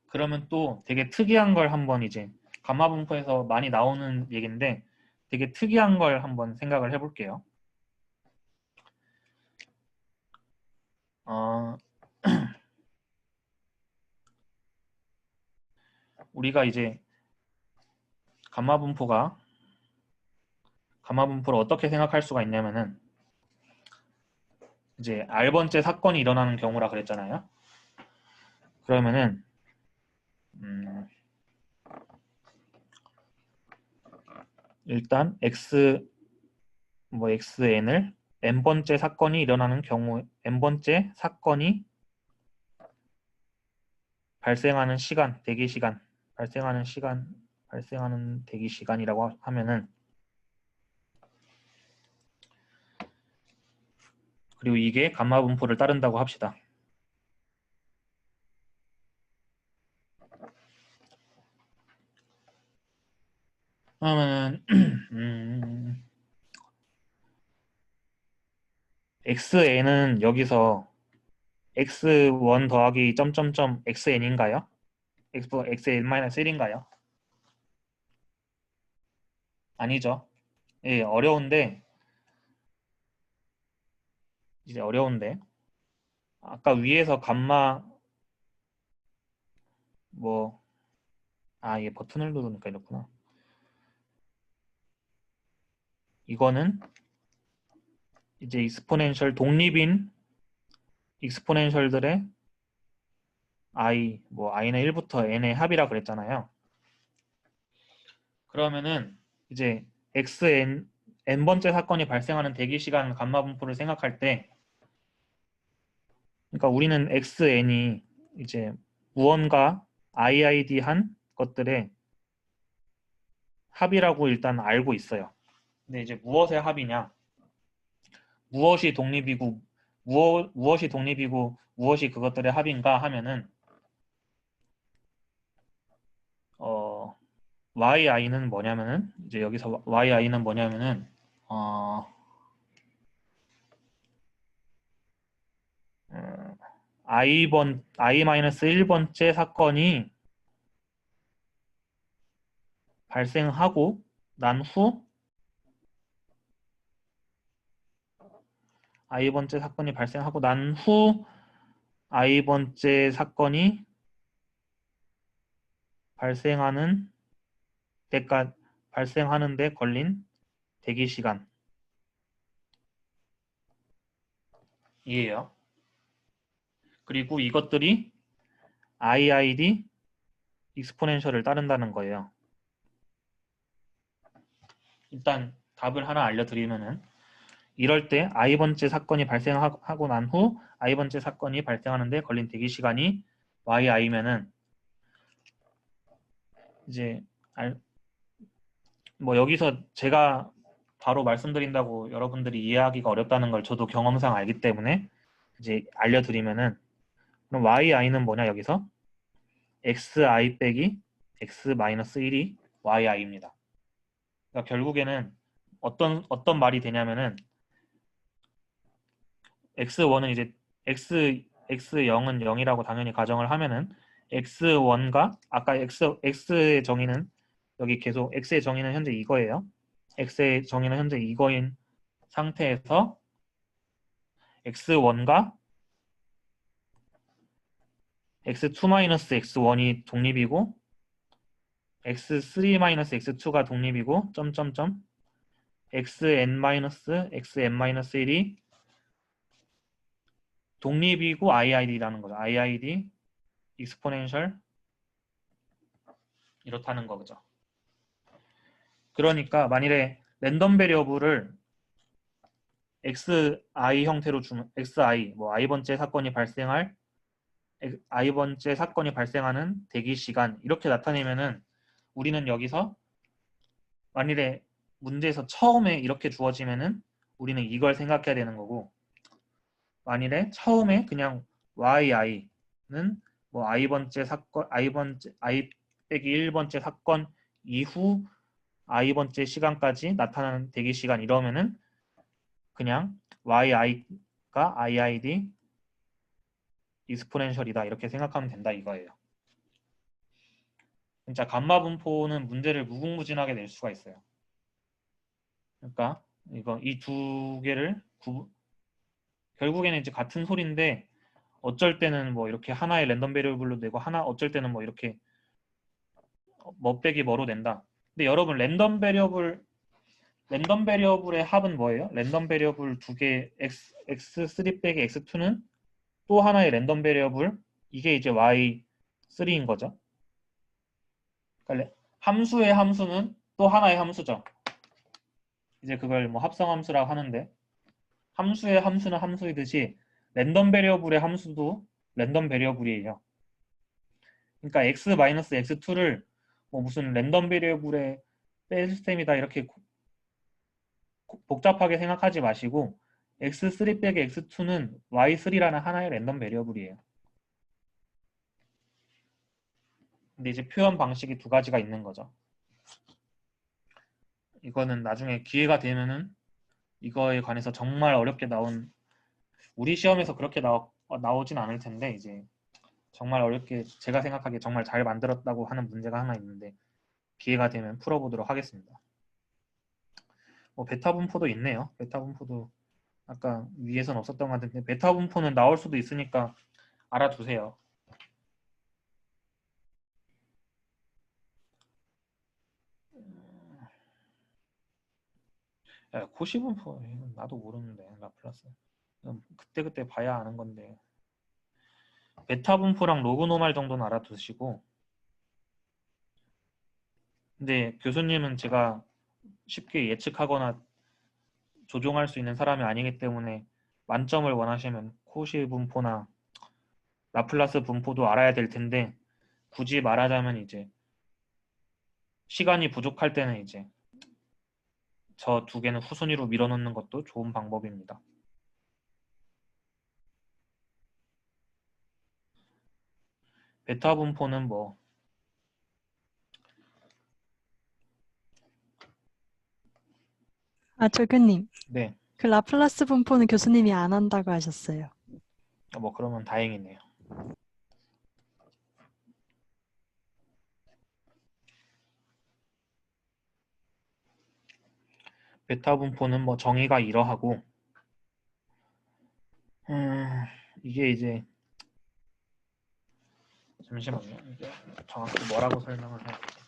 그러면 또 되게 특이한 걸 한번 이제 감마 분포에서 많이 나오는 얘기인데 되게 특이한 걸 한번 생각을 해볼게요. 우리가 이제 감마 분포를 어떻게 생각할 수가 있냐면은 이제 R번째 사건이 일어나는 경우라 그랬잖아요. 그러면은 일단 xn을 n번째 사건이 일어나는 경우 n번째 사건이 발생하는 시간, 대기 시간, 발생하는 대기 시간이라고 하면은 그리고 이게 감마 분포를 따른다고 합시다. 그러면은 xn은 여기서 x1 더하기 점점점 xn인가요? xn-1인가요? 아니죠. 예, 어려운데 아까 위에서 감마 얘 버튼을 누르니까 이렇구나. 이거는 이제 독립인 익스포넨셜들의 i는 1부터 n의 합이라 그랬잖아요. 그러면은 이제 n번째 사건이 발생하는 대기 시간 감마 분포를 생각할 때 그러니까 우리는 xn이 이제 무언가 IID 한 것들의 합이라고 일단 알고 있어요. 근데 이제 무엇의 합이냐? 무엇이 독립이고 무엇이 독립이고 무엇이 그것들의 합인가 하면은 yi는 뭐냐면은 이제 여기서 yi는 뭐냐면은 i-1번째 사건이 발생하고 난 후 i번째 사건이 발생하고 난 후 i번째 사건이 발생하는 때까지 발생하는데 걸린 대기 시간 이에요. 그리고 이것들이 IID 익스포넨셜을 따른다는 거예요. 일단 답을 하나 알려드리면은 이럴 때 i번째 사건이 발생하고 난 후 i번째 사건이 발생하는데 걸린 대기 시간이 yi면은 이제 뭐 여기서 제가 바로 말씀드린다고 여러분들이 이해하기가 어렵다는 걸 저도 경험상 알기 때문에 이제 알려드리면은 그럼 yi는 뭐냐 여기서 xi 빼기 x-1이 yi입니다. 그러니까 결국에는 어떤 말이 되냐면은 x1은 이제 x0은 0이라고 당연히 가정을 하면은 x1과 아까 x의 정의는 여기 계속 x의 정의는 현재 이거예요. x의 정의는 현재 이거인 상태에서 x1과 x2-x1이 독립이고 x3-x2가 독립이고 점점점 xn-xn-1이 독립이고 IID라는 거죠. IID 익스포넨셜 이렇다는 거죠. 그러니까 만일에 랜덤 베리어블을 xi 형태로 주면 xi 뭐 i번째 사건이 발생할 i번째 사건이 발생하는 대기 시간 이렇게 나타내면은 우리는 여기서 만일에 문제에서 처음에 이렇게 주어지면은 우리는 이걸 생각해야 되는 거고 만일에 처음에 그냥 yi는 뭐 i번째 사건 i 빼기 1번째 사건 이후 i번째 시간까지 나타나는 대기 시간 이러면은 그냥 yi가 iid 익스포넨셜이다 이렇게 생각하면 된다 이거예요. 진짜 감마 분포는 문제를 무궁무진하게 낼 수가 있어요. 그러니까 이 두 개를 결국에는 이제 같은 소리인데 어쩔 때는 뭐 이렇게 하나의 랜덤 베리어블로 내고 어쩔 때는 뭐 이렇게 뭐 빼기 뭐로 낸다. 근데 여러분 랜덤 베리어블의 합은 뭐예요? 랜덤 베리어블 두 개 x3 빼기 x2는 또 하나의 랜덤 베리어블 이게 이제 y3인 거죠. 그러니까 함수의 함수는 또 하나의 함수죠. 이제 그걸 뭐 합성함수라고 하는데 함수의 함수는 함수이듯이 랜덤 베리어블의 함수도 랜덤 베리어블이에요. 그러니까 x-x2를 뭐 무슨 랜덤 베리어블의 시스템이다 이렇게 복잡하게 생각하지 마시고 x3 빼기 x2는 y3라는 하나의 랜덤 베리어블이에요. 근데 이제 표현 방식이 두 가지가 있는 거죠. 이거는 나중에 기회가 되면은 이거에 관해서 정말 어렵게 나온 우리 시험에서 그렇게 나오진 않을 텐데 이제 정말 어렵게 제가 생각하기에 정말 잘 만들었다고 하는 문제가 하나 있는데 기회가 되면 풀어보도록 하겠습니다. 뭐 베타 분포도 있네요. 베타 분포도 아까 위에선 없었던 것 같은데 베타 분포는 나올 수도 있으니까 알아두세요. 코시 분포 나도 모르는데 라플라스 그때 봐야 아는 건데 베타 분포랑 로그 노멀 정도는 알아두시고 근데 교수님은 제가 쉽게 예측하거나 조종할 수 있는 사람이 아니기 때문에 만점을 원하시면 코시 분포나 라플라스 분포도 알아야 될 텐데 굳이 말하자면 이제 시간이 부족할 때는 이제 저 두 개는 후순위로 밀어넣는 것도 좋은 방법입니다. 베타 분포는 뭐 아, 조교님. 네, 그 라플라스 분포는 교수님이 안 한다고 하셨어요. 뭐 그러면 다행이네요. 베타 분포는 뭐 정의가 이러하고 이게 이제 잠시만요. 이게 정확히 뭐라고 설명을 해야 되지?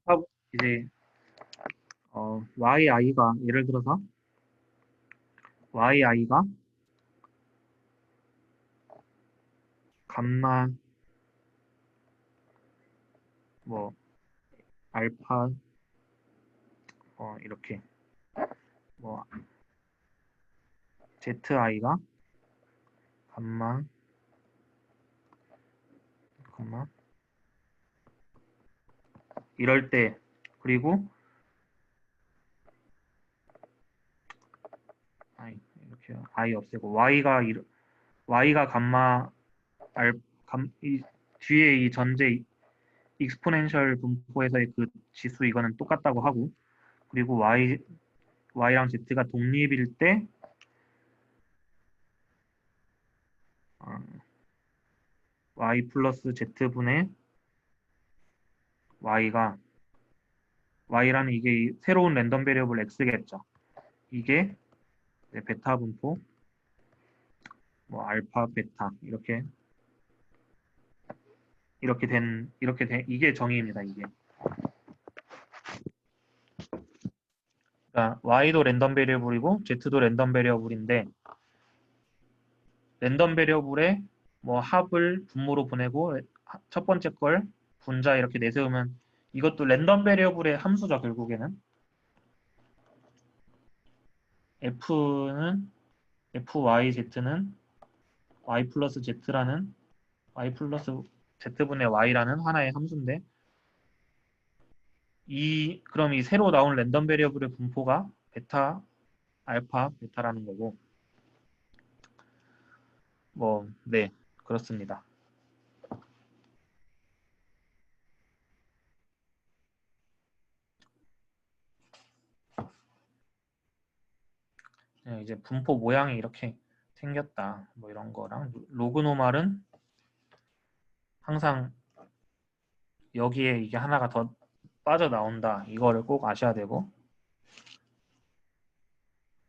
베타 이제 yi가 예를 들어서 yi가 감마 뭐 알파 이렇게 뭐 zi가 감마 이럴 때 그리고 이렇게 i 없애고 y가 감마 이 뒤에 이 전제 익스포넨셜 분포에서의 그 지수 이거는 똑같다고 하고 그리고 y랑 z가 독립일 때 y 플러스 z분의 y라는 이게 새로운 랜덤 베리어블 x겠죠. 이게 베타 분포 뭐 알파 베타 이렇게 된 이게 정의입니다. 이게 그러니까 y도 랜덤 베리어블이고 z도 랜덤 베리어블인데 랜덤 베리어블에 뭐 합을 분모로 보내고 첫 번째 걸 분자 이렇게 내세우면 이것도 랜덤 베리어블의 함수죠. 결국에는 fyz는 y 플러스 z라는 y 플러스 z분의 y라는 하나의 함수인데 그럼 이 새로 나온 랜덤 베리어블의 분포가 베타, 알파, 베타라는 거고 네, 그렇습니다. 이제 분포 모양이 이렇게 생겼다. 뭐 이런 거랑 로그 노멀은 항상 여기에 이게 하나가 더 빠져나온다. 이거를 꼭 아셔야 되고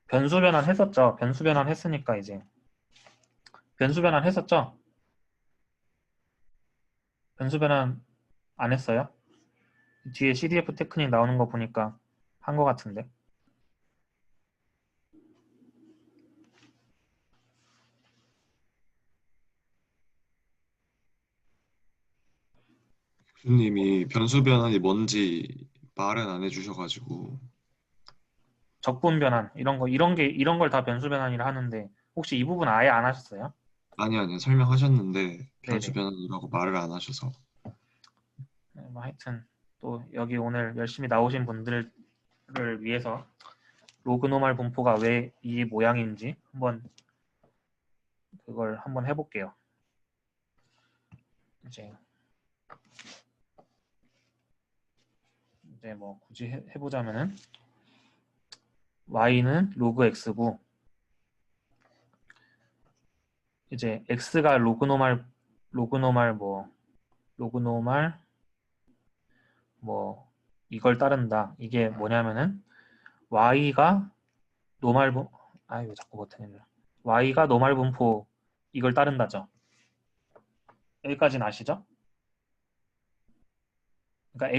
변수 변환 했었죠. 변수 변환 했으니까 이제 변수 변환 했었죠. 변수 변환 안 했어요? 뒤에 CDF 테크닉 나오는 거 보니까 한 거 같은데. 교수님이 변수 변환이 뭔지 말은 안 해주셔가지고 적분 변환 이런 걸 다 변수 변환이라 하는데 혹시 이 부분 아예 안 하셨어요? 아니요 설명하셨는데 변수 네네. 변환이라고 말을 안 하셔서 네, 뭐 하여튼 또 여기 오늘 열심히 나오신 분들을 위해서 로그 노멀 분포가 왜 이 모양인지 그걸 한번 해볼게요. 이제 뭐 굳이 해보자면은 y는 로그 x고 이제 x가 로그 노멀 뭐 이걸 따른다. 이게 뭐냐면은 y가 노멀 분 왜 자꾸 못하냐. y가 노멀 분포 이걸 따른다죠. 여기까지는 아시죠? 그러니까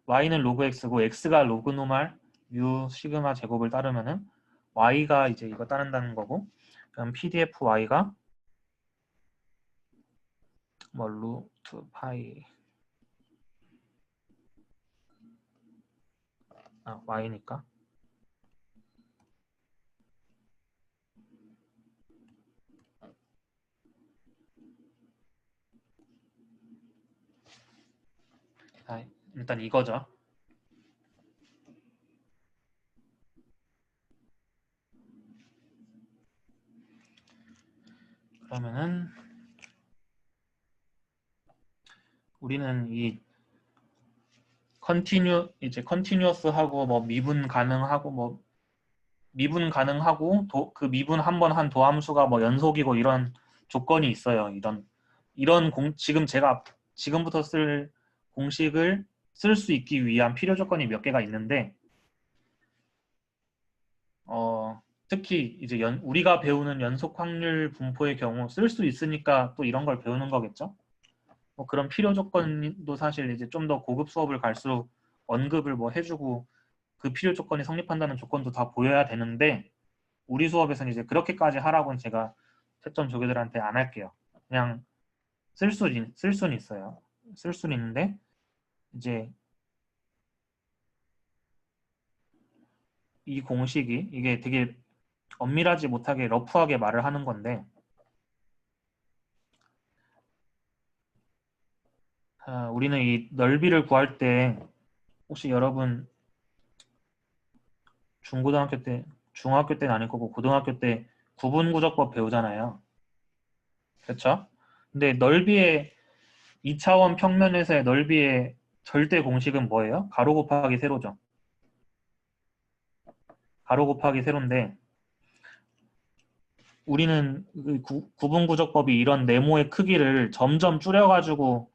y는 로그 x고 x가 로그 노멀 뮤 시그마 제곱을 따르면은 y가 이제 이거 따른다는 거고, 그럼 pdf y가 뭐 루트 파이 y니까 일단 이거죠. 그러면은 우리는 이 컨티뉴어스하고 뭐 미분 가능하고 뭐 미분 가능하고 그 미분 한 번 한 도함수가 뭐 연속이고 이런 조건이 있어요. 지금 제가 지금부터 쓸 공식을 쓸 수 있기 위한 필요 조건이 몇 개가 있는데, 특히 이제 우리가 배우는 연속 확률 분포의 경우 쓸 수 있으니까 또 이런 걸 배우는 거겠죠. 뭐 그런 필요 조건도 사실 이제 좀 더 고급 수업을 갈수록 언급을 뭐 해주고 그 필요 조건이 성립한다는 조건도 다 보여야 되는데, 우리 수업에서는 이제 그렇게까지 하라고는 제가 채점 조교들한테 안 할게요. 그냥 쓸 수는 있어요. 쓸 수는 있는데 이제 이 공식이 이게 되게 엄밀하지 못하게 러프하게 말을 하는 건데, 우리는 이 넓이를 구할 때 혹시 여러분 중학교 때는 아닐 거고 고등학교 때 구분구조법 배우잖아요. 그렇죠? 근데 넓이의 2차원 평면에서의 넓이의 절대 공식은 뭐예요? 가로 곱하기 세로죠. 가로 곱하기 세로인데 우리는 구분구조법이 이런 네모의 크기를 점점 줄여서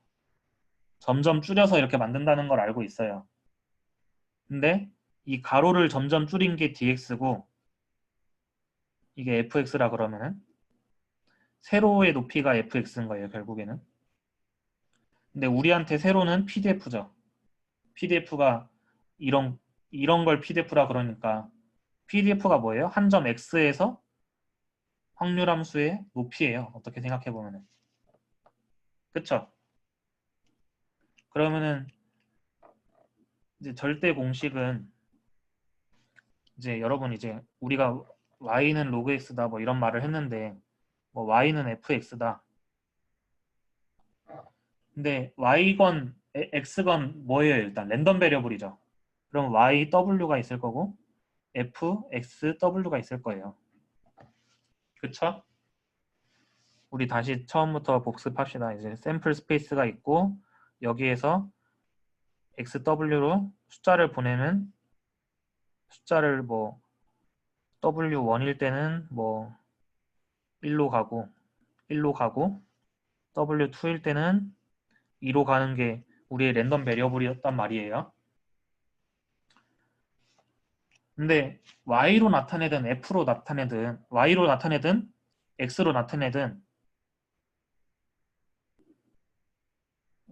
이렇게 만든다는 걸 알고 있어요. 근데 이 가로를 점점 줄인 게 dx고 이게 fx라 그러면은 세로의 높이가 fx인 거예요, 결국에는. 근데 우리한테 세로는 PDF죠. PDF가 이런 걸 PDF라 그러니까 PDF가 뭐예요? 한 점 x에서 확률함수의 높이예요. 어떻게 생각해 보면은. 그쵸? 그러면은 이제 절대 공식은 이제 여러분 이제 우리가 y는 로그 x다 뭐 이런 말을 했는데 뭐 y는 fx다. 근데 y건 x건 뭐예요? 일단 랜덤 베리어블이죠. 그럼 y w가 있을 거고 f x w가 있을 거예요. 그쵸? 우리 다시 처음부터 복습합시다. 이제 샘플 스페이스가 있고 여기에서 XW로 숫자를 보내면 숫자를 뭐 W1일 때는 뭐 1로 가고 W2일 때는 2로 가는 게 우리의 랜덤 베리어블이었단 말이에요. 근데 Y로 나타내든 F로 나타내든 Y로 나타내든 X로 나타내든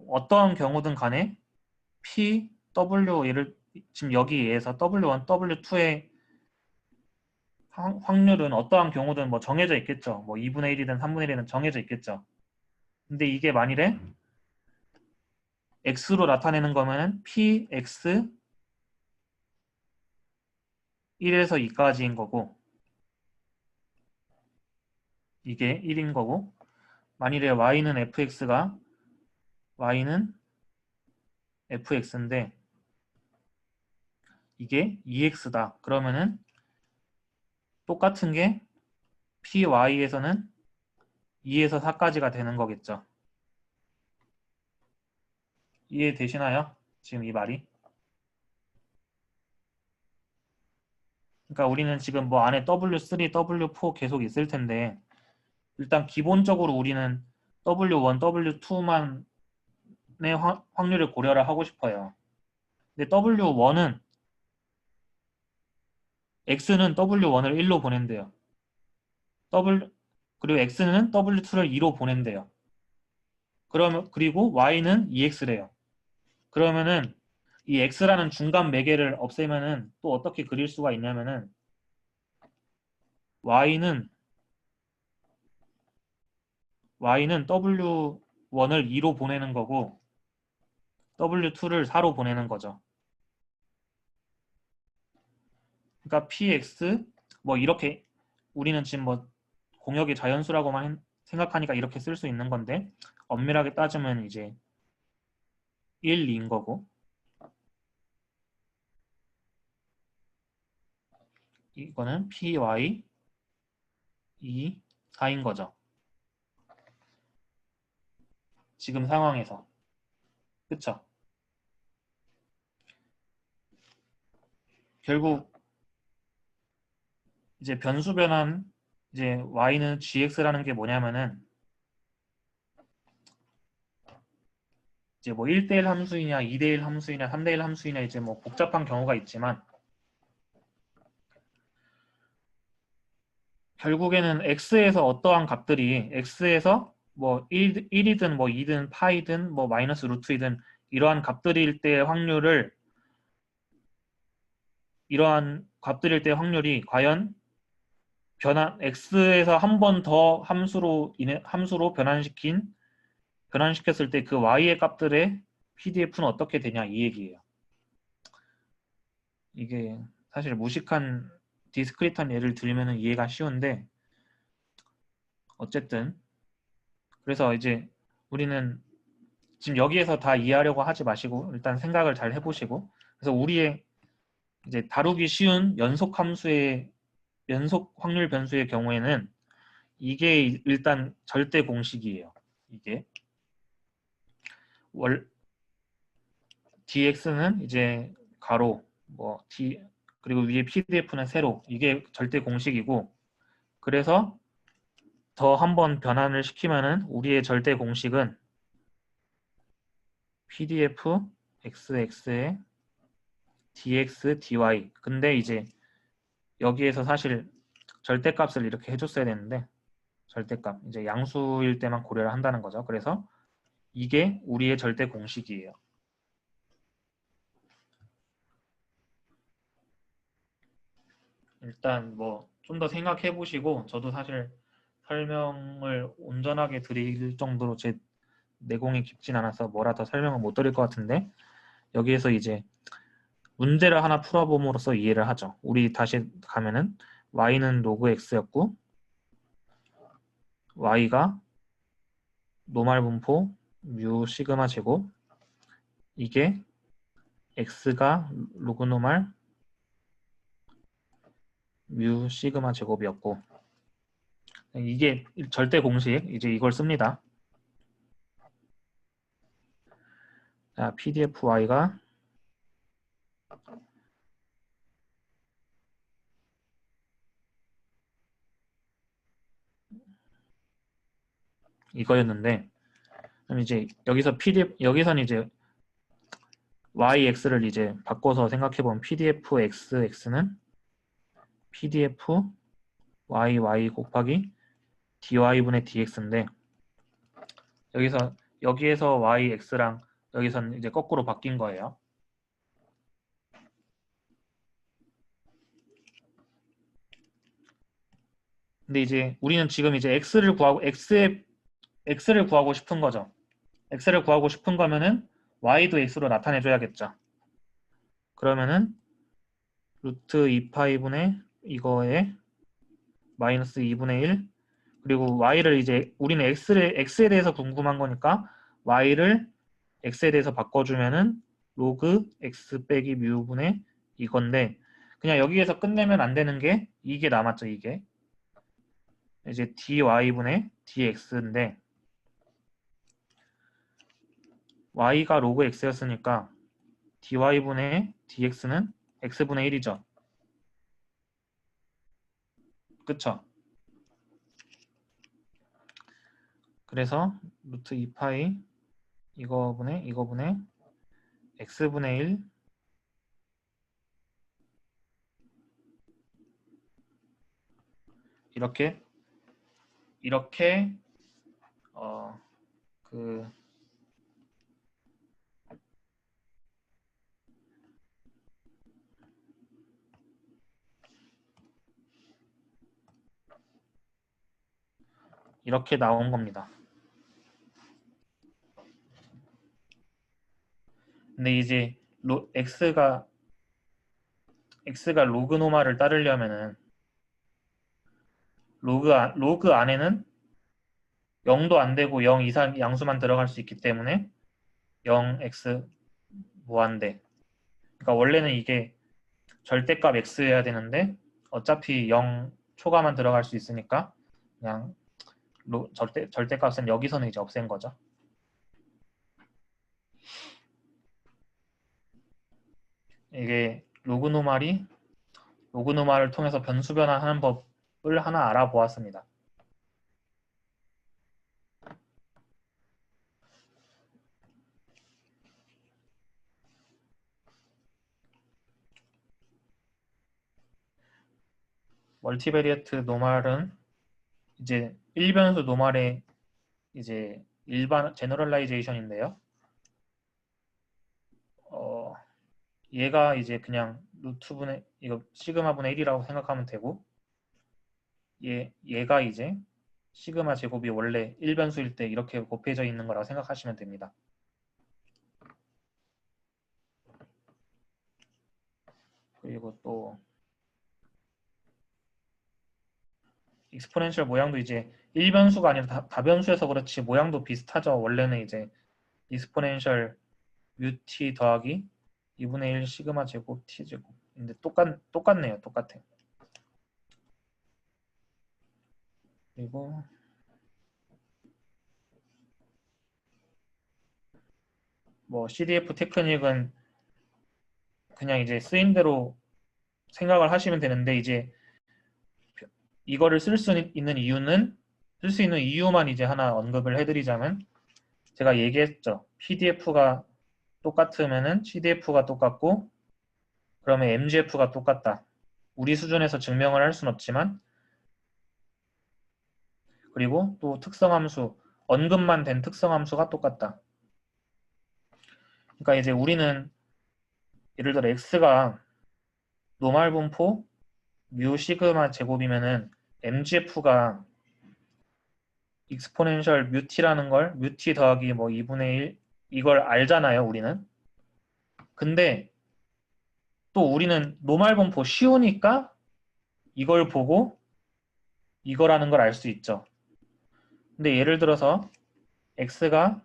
어떠한 경우든 간에 P, W 얘를 지금 여기에서 W1, W2의 확률은 어떠한 경우든 뭐 정해져 있겠죠. 뭐 2분의 1이든 3분의 1이든 정해져 있겠죠. 근데 이게 만일에 x로 나타내는 거면은 px 1에서 2까지인 거고 이게 1인 거고, 만일에 y는 fx인데 이게 2x다. 그러면은 똑같은 게 py에서는 2에서 4까지가 되는 거겠죠. 이해되시나요? 지금 이 말이? 그러니까 우리는 지금 뭐 안에 W3, W4 계속 있을 텐데 일단 기본적으로 우리는 W1, W2만의 확률을 고려를 하고 싶어요. 근데 W1은 X는 W1을 1로 보낸대요. 그리고 X는 W2를 2로 보낸대요. 그리고 Y는 2X래요. 그러면은 이 x라는 중간 매개를 없애면은 또 어떻게 그릴 수가 있냐면은 y는 w1을 2로 보내는 거고 w2를 4로 보내는 거죠. 그러니까 px 뭐 이렇게 우리는 지금 뭐 공역의 자연수라고만 생각하니까 이렇게 쓸 수 있는 건데 엄밀하게 따지면 이제 1, 2인 거고 이거는 py 2, 4인 거죠. 지금 상황에서. 그쵸? 결국 이제 변수 변환 이제 y는 gx라는 게 뭐냐면은 이제 뭐 1대1 함수이냐 2대1 함수이냐 3대1 함수이냐 이제 뭐 복잡한 경우가 있지만 결국에는 x에서 어떠한 값들이 x에서 뭐 1이든 뭐 2든 파이든 뭐 마이너스 루트이든 이러한 값들일 때의 확률을 이러한 값들일 때의 확률이 과연 변환 x에서 한 번 더 함수로 변환시켰을 때 그 y의 값들의 PDF는 어떻게 되냐 이 얘기예요. 이게 사실 무식한 디스크릿한 예를 들면 이해가 쉬운데 어쨌든 그래서 이제 우리는 지금 여기에서 다 이해하려고 하지 마시고 일단 생각을 잘 해보시고 그래서 우리의 이제 다루기 쉬운 연속 확률 변수의 경우에는 이게 일단 절대 공식이에요. 이게 dx는 이제 가로 뭐 d 그리고 위에 pdf는 세로 이게 절대 공식이고 그래서 더 한번 변환을 시키면은 우리의 절대 공식은 pdf xx의 dx dy 근데 이제 여기에서 사실 절대값을 이렇게 해줬어야 되는데 절대값 이제 양수일 때만 고려를 한다는 거죠. 그래서 이게 우리의 절대 공식이에요. 일단 뭐 좀 더 생각해 보시고 저도 사실 설명을 온전하게 드릴 정도로 제 내공이 깊진 않아서 뭐라 더 설명을 못 드릴 것 같은데 여기에서 이제 문제를 하나 풀어봄으로써 이해를 하죠. 우리 다시 가면은 y는 로그 x였고 y가 노말 분포 뮤 시그마 제곱 이게 x가 로그 노말 뮤 시그마 제곱이었고 이게 절대 공식 이제 이걸 씁니다. 자, pdf-y가 이거였는데 그럼 이제 여기서는 이제 yx를 이제 바꿔서 생각해 보면 pdf-xx는 pdf y 곱하기 dy분의 dx인데 여기에서 yx랑 여기서는 이제 거꾸로 바뀐 거예요. 근데 이제 우리는 지금 이제 x를 구하고 싶은 거죠. x를 구하고 싶은 거면은 y도 x로 나타내 줘야겠죠. 그러면은 루트 2파이분의 이거에 마이너스 2분의 1 그리고 y를 이제 우리는 x에 대해서 궁금한 거니까 y를 x에 대해서 바꿔주면은 로그 x 빼기 뮤분의 이건데 그냥 여기에서 끝내면 안 되는 게 이게 남았죠. 이게 이제 dy분의 dx인데 y가 로그 x였으니까 dy분의 dx는 x분의 1이죠. 그쵸? 그래서 루트 2파이 이거분의 x분의 1 이렇게 그 이렇게 나온 겁니다. 근데 이제 x가 로그 노말을 따르려면은 로그 안에는 0도 안 되고 0 이상 양수만 들어갈 수 있기 때문에 0x 무한대. 그러니까 원래는 이게 절대값 x여야 되는데 어차피 0 초과만 들어갈 수 있으니까 그냥 절대값은 여기서는 이제 없앤 거죠. 이게 로그 노말을 통해서 변수 변환하는 법을 하나 알아보았습니다. 멀티베리에트 노말은 이제 1변수 노말의 이제 일반 제너럴라이제이션인데요. 얘가 이제 그냥 루트분의 이거 시그마분의 1이라고 생각하면 되고 얘가 이제 시그마 제곱이 원래 1변수일 때 이렇게 곱해져 있는 거라고 생각하시면 됩니다. 그리고 또 익스포넨셜 모양도 이제 1변수가 아니라 다변수여서 그렇지 모양도 비슷하죠. 원래는 이제 익스포넨셜 뮤t 더하기 2분의 1 시그마 제곱 t 제곱. 근데 똑같네요. 똑같아요. 그리고 뭐 CDF 테크닉은 그냥 이제 쓰인 대로 생각을 하시면 되는데 이제 이거를 쓸 수 있는 이유만 이제 하나 언급을 해드리자면 제가 얘기했죠. PDF가 똑같으면은 CDF가 똑같고 그러면 MGF가 똑같다. 우리 수준에서 증명을 할 수는 없지만 그리고 또 특성함수 언급만 된 특성함수가 똑같다. 그러니까 이제 우리는 예를 들어 x가 노말 분포 뮤 시그마 제곱이면은 MGF가 익스포넨셜 뮤t라는 걸 뮤t 더하기 뭐 2분의 1 이걸 알잖아요, 우리는. 근데 또 우리는 노말 분포 쉬우니까 이걸 보고 이거라는 걸 알 수 있죠. 근데 예를 들어서 x가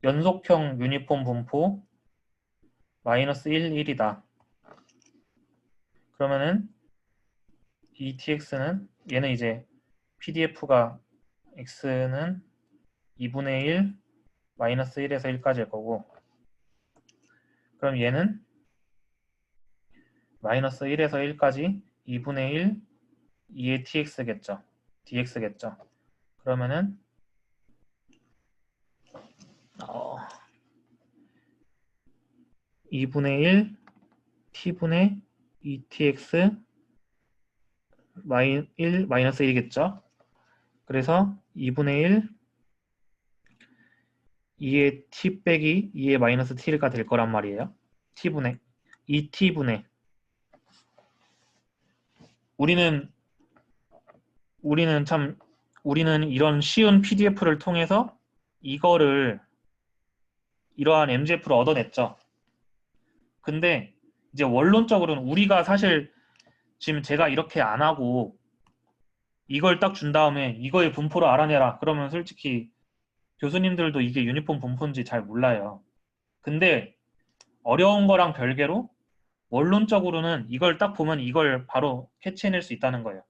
연속형 유니폼 분포 마이너스 1, 1이다. 그러면은 이 tx는 얘는 이제 PDF가 x는 2분의 1 마이너스 1에서 1까지일 거고 그럼 얘는 마이너스 1에서 1까지 2분의 1 2의 tx겠죠. dx겠죠. 그러면은 2분의 1 t분의 2tx 1 마이너스 1이겠죠. 그래서 2분의 1 2의 t 빼기 2의 마이너스 t가 될 거란 말이에요. t분의 2t분의 우리는 이런 쉬운 PDF를 통해서 이러한 MGF를 얻어냈죠. 근데 이제 원론적으로는 우리가 사실 지금 제가 이렇게 안 하고 이걸 딱 준 다음에 이거의 분포를 알아내라. 그러면 솔직히 교수님들도 이게 유니폼 분포인지 잘 몰라요. 근데 어려운 거랑 별개로 원론적으로는 이걸 딱 보면 이걸 바로 캐치해낼 수 있다는 거예요.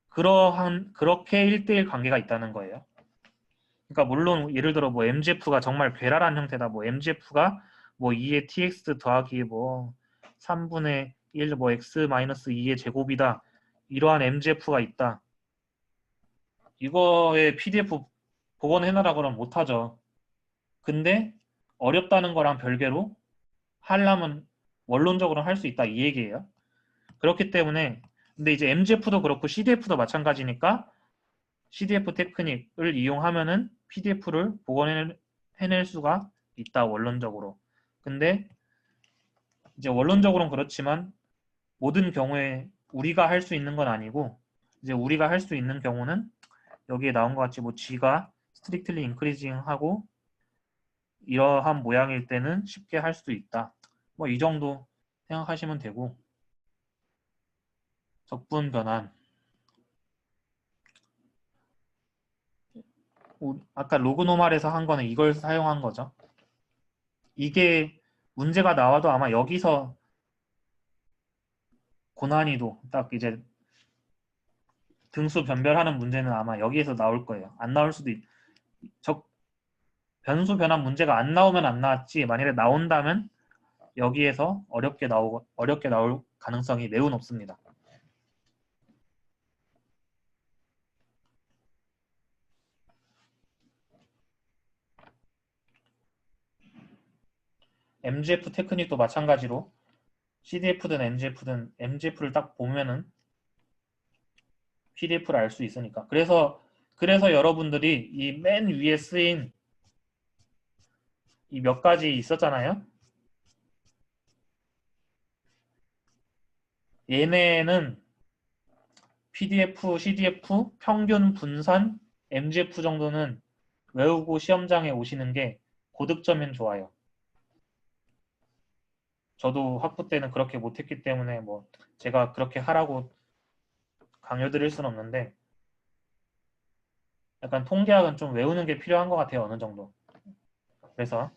그렇게 1대1 관계가 있다는 거예요. 그러니까 물론 예를 들어 뭐 MGF가 정말 괴랄한 형태다. 뭐 MGF가 뭐 2의 tx 더하기 뭐 3분의 1 뭐 x 마이너스 2의 제곱이다. 이러한 MGF가 있다. 이거에 PDF 복원해놔라 그러면 못하죠. 근데 어렵다는 거랑 별개로 하려면 원론적으로 할 수 있다 이 얘기예요. 그렇기 때문에 근데 이제 MGF도 그렇고 CDF도 마찬가지니까 CDF 테크닉을 이용하면은 PDF를 복원해낼 수가 있다 원론적으로. 근데 이제 원론적으로는 그렇지만 모든 경우에 우리가 할 수 있는 건 아니고 이제 우리가 할 수 있는 경우는 여기에 나온 것 같이 뭐 G가 strictly increasing 하고 이러한 모양일 때는 쉽게 할 수도 있다. 뭐 이 정도 생각하시면 되고, 적분 변환. 아까 로그노말에서 한 거는 이걸 사용한 거죠. 이게 문제가 나와도 아마 여기서 고난이도 딱 이제 등수 변별하는 문제는 아마 여기에서 나올 거예요. 안 나올 수도 변수 변환 문제가 안 나오면 안 나왔지, 만약에 나온다면 여기에서 어렵게 나올 가능성이 매우 높습니다. MGF 테크닉도 마찬가지로 CDF든 MGF든 MGF를 딱 보면은 PDF를 알 수 있으니까. 그래서 여러분들이 이 맨 위에 쓰인 이 몇 가지 있었잖아요. 얘네는 PDF, CDF, 평균, 분산, MGF 정도는 외우고 시험장에 오시는 게 고득점엔 좋아요. 저도 학부 때는 그렇게 못했기 때문에 뭐 제가 그렇게 하라고 강요드릴 수는 없는데, 약간 통계학은 좀 외우는 게 필요한 것 같아요. 어느 정도. 그래서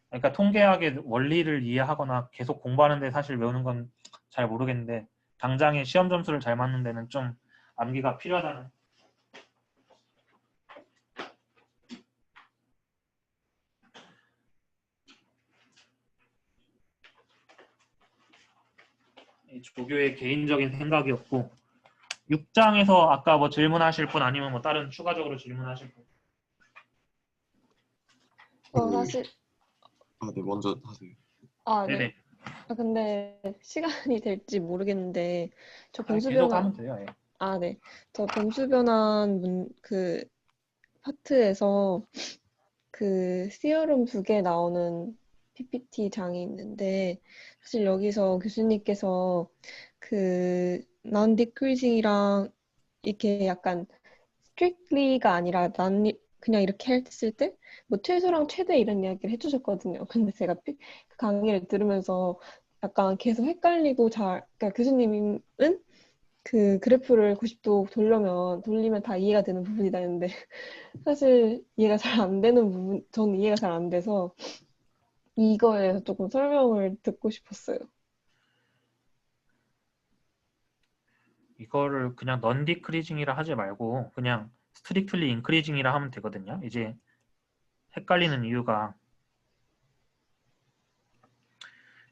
그러니까 통계학의 원리를 이해하거나 계속 공부하는데 사실 외우는 건 잘 모르겠는데, 당장에 시험 점수를 잘 맞는 데는 좀 암기가 필요하다는. 이 조교의 개인적인 생각이었고, 6장에서 아까 뭐 질문하실 분 아니면 뭐 다른 추가적으로 질문하실 분. 사실 네, 먼저 하세요. 네. 네네. 근데 시간이 될지 모르겠는데 저 변수 계속 변환 하면 돼요. 예. 네. 저 변수 변환 그 파트에서 그 시어럼 2개 나오는 PPT 장이 있는데, 사실 여기서 교수님께서 그 non-decreasing이랑 이렇게 약간 strictly가 아니라 그냥 이렇게 했을 때 뭐 최소랑 최대 이런 이야기를 해주셨거든요. 근데 제가 그 강의를 들으면서 약간 계속 헷갈리고 그러니까 교수님은 그 그래프를 90도 돌리면 다 이해가 되는 부분이다 했는데 사실 이해가 잘 안 되는 부분, 저는 이해가 잘 안 돼서 이거에 대해서 조금 설명을 듣고 싶었어요. 이거를 그냥 non-decreasing이라 하지 말고 그냥 strictly increasing이라 하면 되거든요. 이제 헷갈리는 이유가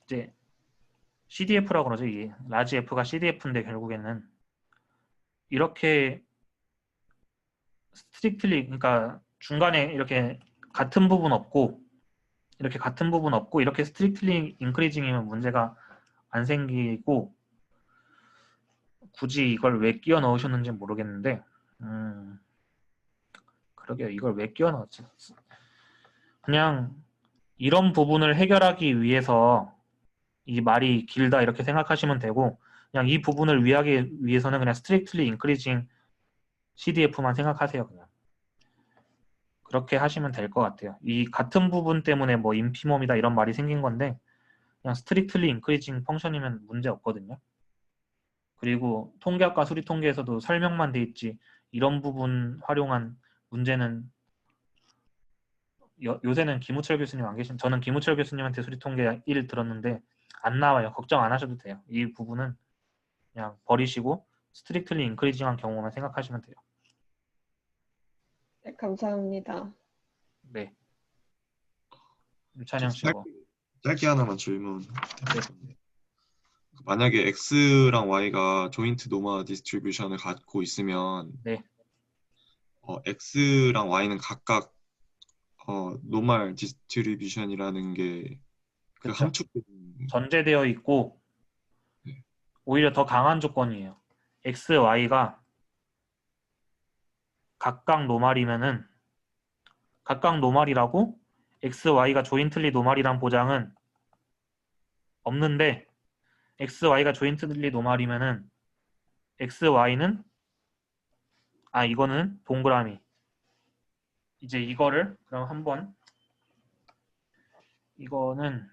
이제 CDF라고 그러죠. 이 라지 F가 CDF인데 결국에는 이렇게 strictly, 그러니까 중간에 이렇게 같은 부분 없고 이렇게 strictly increasing이면 문제가 안 생기고, 굳이 이걸 왜 끼워 넣으셨는지 모르겠는데, 그러게요. 이걸 왜 끼워 넣었지? 그냥 이런 부분을 해결하기 위해서 이 말이 길다 이렇게 생각하시면 되고, 그냥 이 부분을 위하기 위해서는 그냥 strictly increasing CDF만 생각하세요. 그냥 그렇게 하시면 될 것 같아요. 이 같은 부분 때문에 뭐 인피멈이다 이런 말이 생긴 건데, 그냥 strictly increasing 펑션이면 문제 없거든요. 그리고 통계학과 수리통계에서도 설명만 돼 있지 이런 부분 활용한 문제는 요새는 김우철 교수님 안 계신, 저는 김우철 교수님한테 수리통계 1 들었는데 안 나와요. 걱정 안 하셔도 돼요. 이 부분은 그냥 버리시고 스트릭틀리 인크리징한 경우만 생각하시면 돼요. 네, 감사합니다. 네. 유찬영 씨 뭐. 짧게 하나만 질문. 네. 만약에 X랑 Y가 조인트 노마 디스트리뷰션을 갖고 있으면 네. X랑 Y는 각각 노멀 디스트리뷰션이라는 게 그 그쵸. 함축된 전제되어 있고 네. 오히려 더 강한 조건이에요. X, Y가 각각 노말이라고 X, Y가 조인틀리 노말이란 보장은 없는데, X, Y가 조인틀리 노말이면은 x, y는 이거는 동그라미. 이제 이거를 그럼 한번 이거는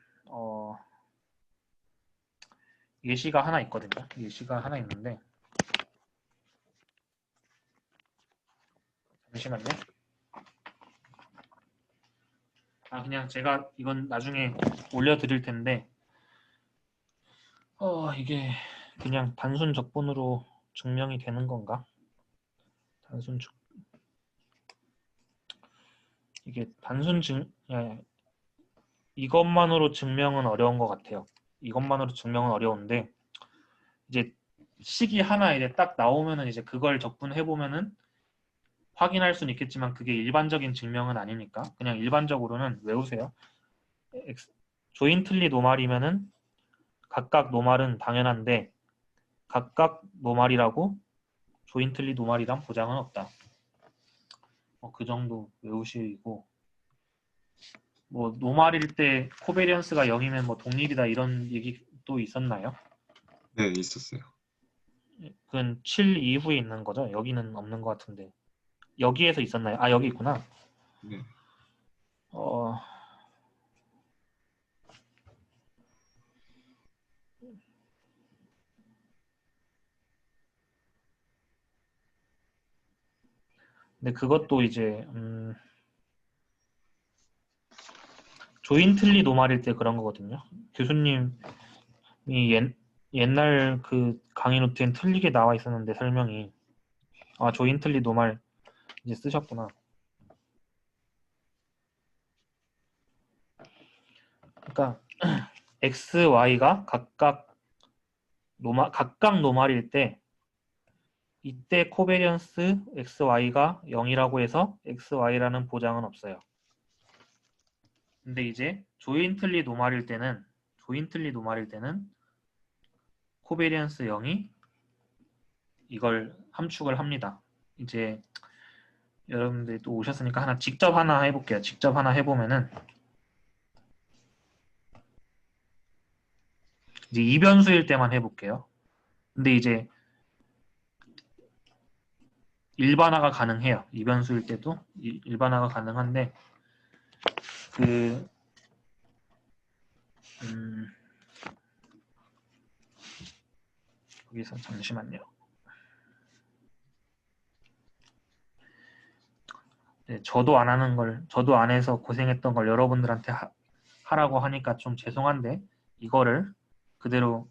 예시가 하나 있거든요. 예시가 하나 있는데 잠시만요. 그냥 제가 이건 나중에 올려드릴 텐데 이게 그냥 단순 적분으로 증명이 되는 건가? 이게 이것만으로 증명은 어려운 것 같아요. 이것만으로 증명은 어려운데 이제 식이 하나 이제 딱 나오면은 이제 그걸 적분해 보면은 확인할 수는 있겠지만 그게 일반적인 증명은 아니니까 그냥 일반적으로는 외우세요. 조인틀리 노말이면은 각각 노말은 당연한데 각각 노말이라고 조인틀리 노말이란 보장은 없다. 그 정도 외우시고 뭐 노말일 때 코베리언스가 0이면 뭐 독립이다 이런 얘기 또 있었나요? 네, 있었어요. 그건 7 이후에 있는 거죠? 여기는 없는 것 같은데 여기에서 있었나요? 여기 있구나. 네. 근데 그것도 이제 조인틀리 노말일 때 그런 거거든요. 교수님이 옛날 그 강의 노트엔 틀리게 나와 있었는데 설명이 조인틀리 노말 이제 쓰셨구나. 그러니까 x, y가 각각 노말일 때 이때 코베리언스 x, y가 0이라고 해서 x, y라는 보장은 없어요. 근데 이제 조인틀리 노말일 때는 코베리언스 0이 이걸 함축을 합니다. 이제 여러분들이 또 오셨으니까 직접 하나 해볼게요. 직접 하나 해보면은 이제 이변수일 때만 해볼게요. 근데 이제 일반화가 가능해요. 이변수일 때도 일반화가 가능한데 여기서 잠시만요. 네, 저도 안 해서 고생했던 걸 여러분들한테 하라고 하니까 좀 죄송한데 이거를 그대로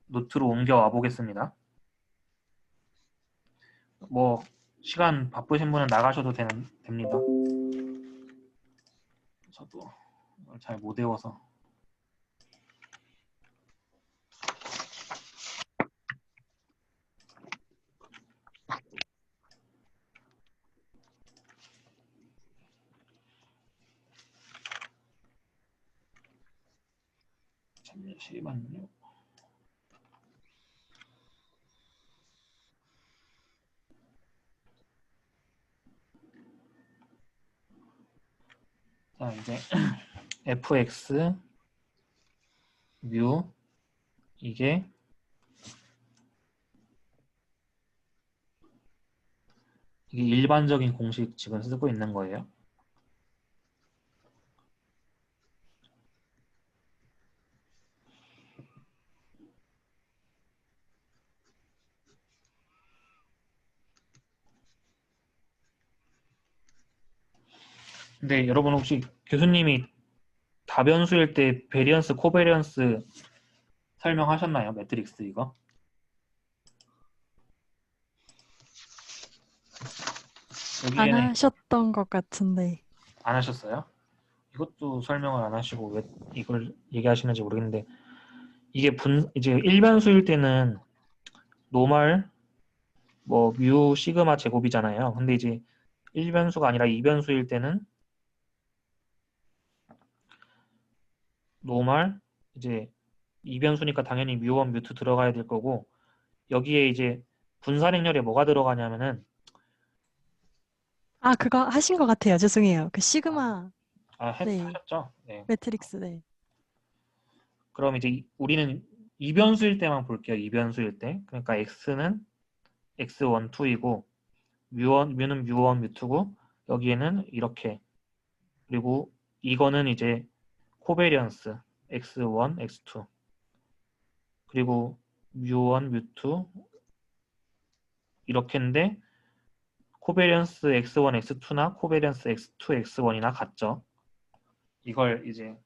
노트로 옮겨와 보겠습니다. 뭐 시간 바쁘신 분은 나가셔도 됩니다. 저도 잘 못 외워서. 잠시만요. 자, 이제 fx 뮤 이게 일반적인 공식 지금 쓰고 있는 거예요. 근데 여러분 혹시 교수님이 다변수일 때 베리언스, 코베리언스 설명하셨나요? 매트릭스 이거? 안 여기에는 하셨던 것 같은데. 안 하셨어요? 이것도 설명을 안 하시고 왜 이걸 얘기하시는지 모르겠는데 이게 이제 일변수일 때는 노멀 뭐 뮤 시그마 제곱이잖아요. 근데 이제 1변수가 아니라 2변수일 때는 노멀 이제 2변수니까 당연히 뮤1, 뮤2 들어가야 될 거고 여기에 이제 분산행렬에 뭐가 들어가냐면은 그거 하신 것 같아요. 죄송해요. 그 시그마 네. 하셨죠? 네. 매트릭스 네. 그럼 이제 우리는 2변수일 때만 볼게요. 2변수일 때. 그러니까 x는 x1, 2이고 뮤는 뮤1, 뮤2고 여기에는 이렇게 그리고 이거는 이제 코베리언스 x1, x2 그리고 뮤1, 뮤2 이렇게인데 코베리언스 x1, x2나 코베리언스 x2, x1이나 같죠. 이걸 이제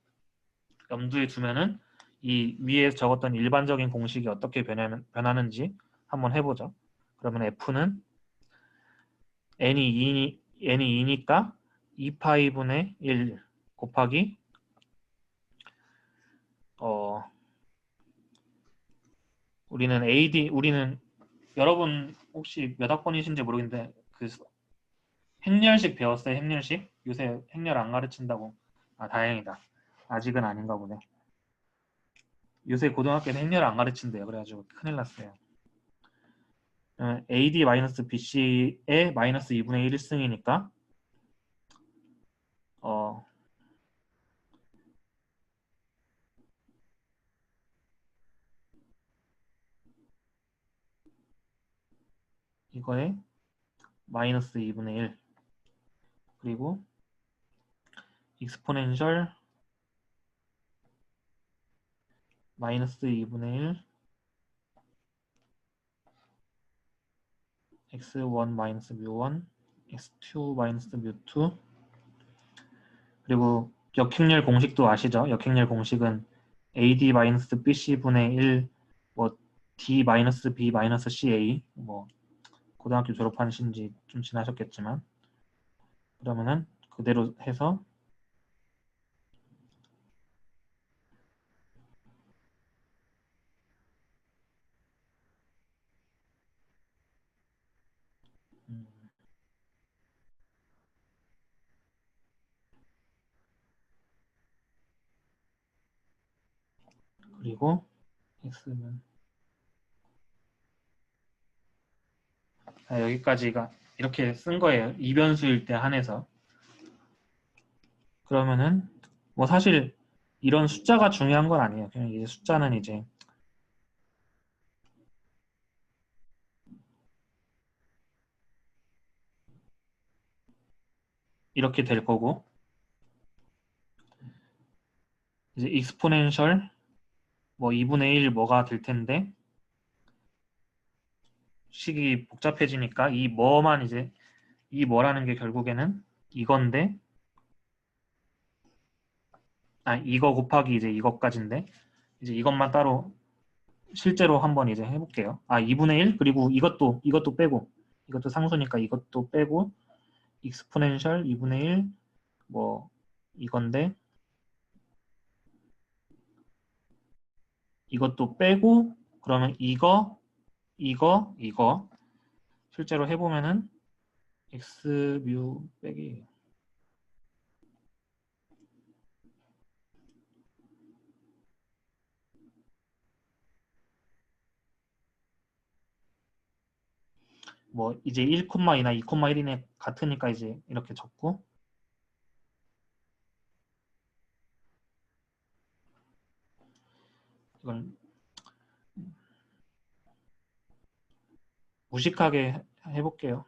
염두에 두면은 이 위에 적었던 일반적인 공식이 어떻게 변하는지 한번 해보죠. 그러면 F는 n이 2니까 2파이분의 1 곱하기 우리는 여러분 혹시 몇 학번이신지 모르겠는데 그 행렬식 배웠어요? 행렬식? 요새 행렬 안 가르친다고. 아 다행이다. 아직은 아닌가 보네. 요새 고등학교는 행렬 안 가르친대요. 그래가지고 큰일 났어요. AD-BC의 마이너스 2분의 1승이니까 이거에 마이너스 2분의 1 그리고 익스포넨셜 마이너스 2분의 1 x1 마이너스 뮤1 x2 마이너스 뮤2 그리고 역행렬 공식도 아시죠? 역행렬 공식은 AD 마이너스 BC 분의 1 뭐 D 마이너스 B 마이너스 CA 뭐 고등학교 졸업하신 지 좀 지나셨겠지만 그러면은 그대로 해서 그리고 x는 여기까지가 이렇게 쓴 거예요. 이변수일 때 한해서. 그러면은 뭐 사실 이런 숫자가 중요한 건 아니에요. 그냥 이제 숫자는 이제 이렇게 될 거고 이제 익스포넨셜 뭐 2분의 1 뭐가 될 텐데 식이 복잡해지니까 이 뭐만 이제 이 뭐라는 게 결국에는 이건데 이거 곱하기 이제 이것까지인데 이제 이것만 따로 실제로 한번 이제 해볼게요. 2분의 1 그리고 이것도 빼고 이것도 상수니까 이것도 빼고 익스포넨셜 2분의 1 뭐 이건데 이것도 빼고 그러면 이거 실제로 해보면은 x 뮤 빼기 뭐 이제 1,2나 2,1이네 같으니까 이제 이렇게 적고 이건 무식하게 해볼게요.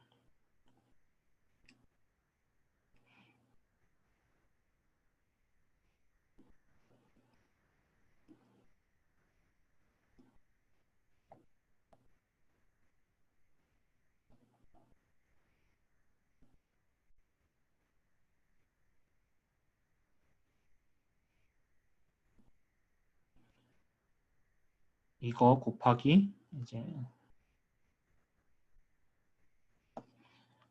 이거 곱하기 이제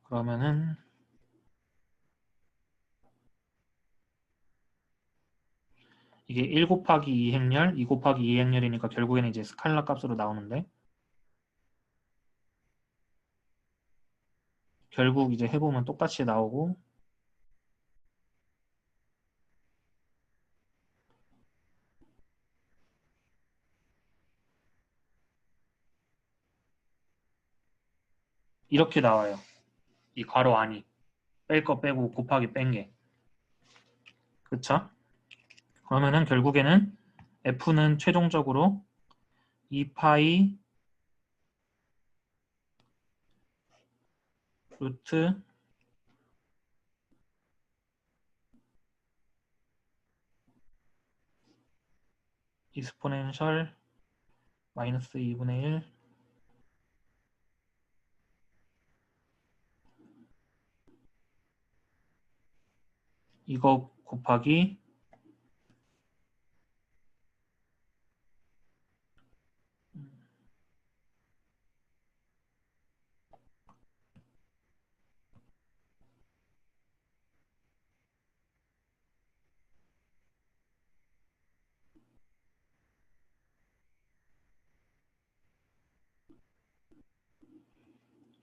그러면은 이게 1 곱하기 2 행렬, 2 곱하기 2 행렬이니까 결국에는 이제 스칼라 값으로 나오는데 결국 이제 해보면 똑같이 나오고 이렇게 나와요. 이 괄호 안이 뺄 거 빼고 곱하기 뺀 게. 그쵸? 그러면은 결국에는 F는 최종적으로 2파이 루트 익스포넨셜 마이너스 2분의 1 이거 곱하기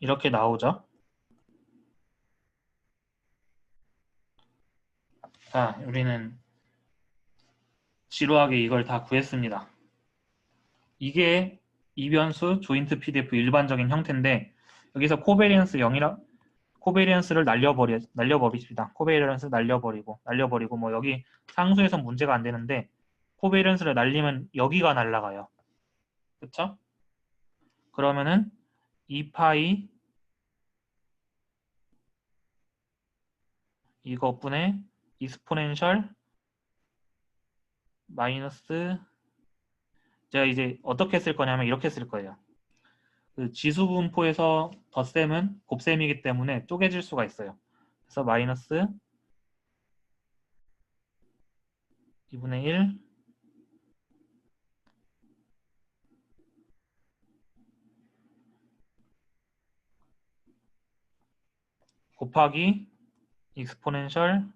이렇게 나오죠. 자, 우리는 지루하게 이걸 다 구했습니다. 이게 이변수 조인트 PDF 일반적인 형태인데 여기서 코베리언스 0이라 코베리언스를 날려버립시다. 코베리언스 날려버리고 뭐 여기 상수에서 문제가 안 되는데 코베리언스를 날리면 여기가 날라가요. 그쵸? 그러면은 2파이 이것분의 익스포넨셜 마이너스 제가 이제 어떻게 쓸 거냐면 이렇게 쓸 거예요. 그 지수분포에서 덧셈은 곱셈이기 때문에 쪼개질 수가 있어요. 그래서 마이너스 2분의 1 곱하기 익스포넨셜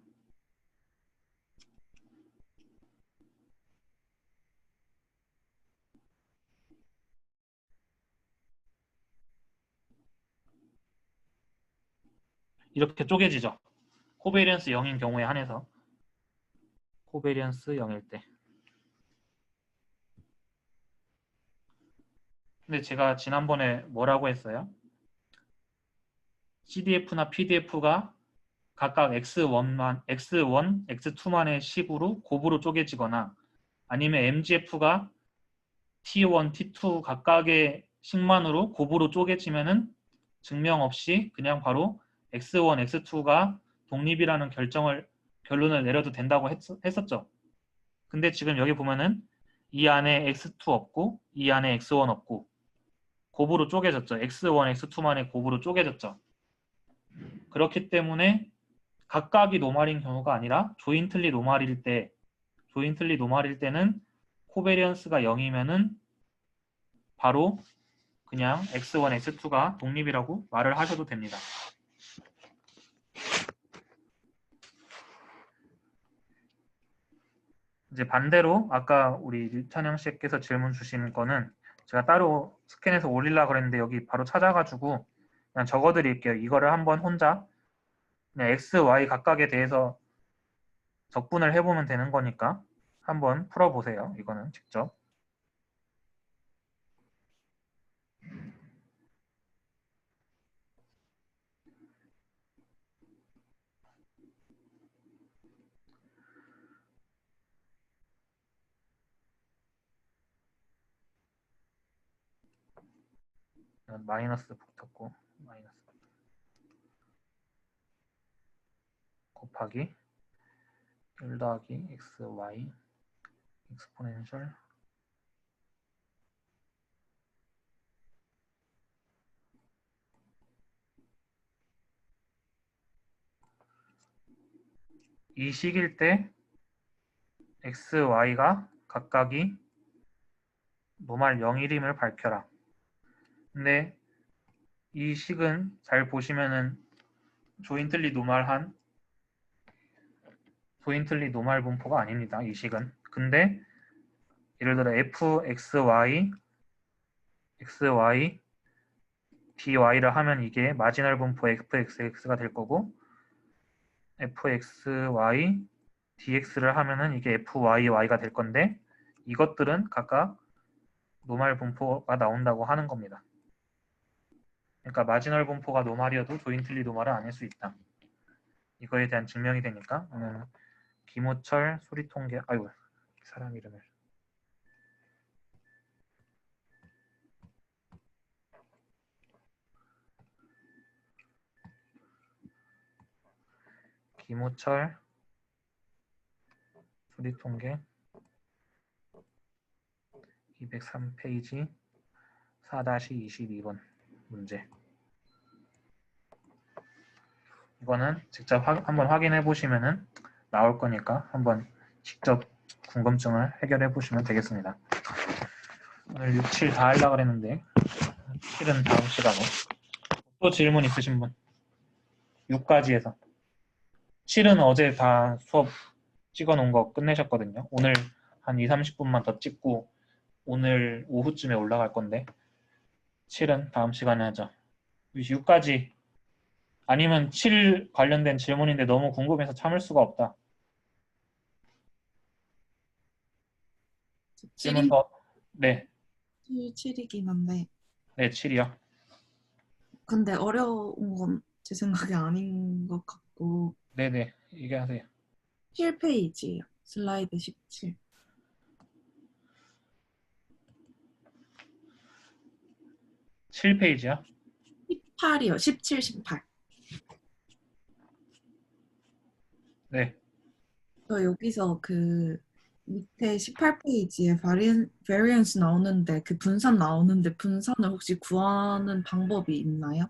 이렇게 쪼개지죠. 코베리언스 0인 경우에 한해서 코베리언스 0일 때. 근데 제가 지난번에 뭐라고 했어요? CDF나 PDF가 각각 X1, X2만의 식으로 곱으로 쪼개지거나 아니면 MGF가 T1, T2 각각의 식만으로 곱으로 쪼개지면은 증명 없이 그냥 바로 X1, X2가 독립이라는 결론을 내려도 된다고 했었죠. 근데 지금 여기 보면은 이 안에 X2 없고 이 안에 X1 없고 곱으로 쪼개졌죠. X1, X2만의 곱으로 쪼개졌죠. 그렇기 때문에 각각이 노말인 경우가 아니라 조인틀리 노말일 때는 코베리언스가 0이면은 바로 그냥 X1, X2가 독립이라고 말을 하셔도 됩니다. 이제 반대로 아까 우리 류찬영 씨께서 질문 주신 거는 제가 따로 스캔해서 올리려고 그랬는데 여기 바로 찾아가지고 그냥 적어드릴게요. 이거를 한번 혼자 그냥 X, Y 각각에 대해서 적분을 해보면 되는 거니까 한번 풀어보세요. 이거는 직접. 마이너스 붙었고 마이너스 곱하기 1 더하기 x, y 익스포넨셜 이 식일 때 x, y가 각각이 노말 0일임을 밝혀라. 근데 이 식은 잘 보시면은 조인틀리 노말 분포가 아닙니다. 이 식은. 근데 예를 들어 fxy, xy, dy를 하면 이게 마지널 분포 fxx가 될 거고 fxy, dx를 하면은 이게 fyy가 될 건데 이것들은 각각 노말 분포가 나온다고 하는 겁니다. 그러니까 마지널 분포가 노말이어도 조인틀리 노말은 아닐 수 있다. 이거에 대한 증명이 되니까 김호철 소리통계 아이고 사람 이름을 김우철 수리통계 203페이지 4-22번 문제. 이거는 직접 한번 확인해 보시면은 나올 거니까 한번 직접 궁금증을 해결해 보시면 되겠습니다. 오늘 6, 7 다 하려고 그랬는데 7은 다음 시간에. 또 질문 있으신 분? 6까지 해서. 7은 어제 다 수업 찍어 놓은 거 끝내셨거든요. 오늘 한 2, 30분만 더 찍고 오늘 오후쯤에 올라갈 건데 7은 다음 시간에 하죠. 6까지 아니면 7 관련된 질문인데 너무 궁금해서 참을 수가 없다. 질문 7이 더. 네, 7이긴 한데 네, 7이요. 근데 어려운 건 제 생각이 아닌 것 같고 네네, 얘기하세요. 7페이지예요. 슬라이드 17. 7페이지야? 18이요. 17, 18. 네. 저 여기서 그 밑에 18페이지에 variance 나오는데 그 분산 나오는데 분산을 혹시 구하는 방법이 있나요?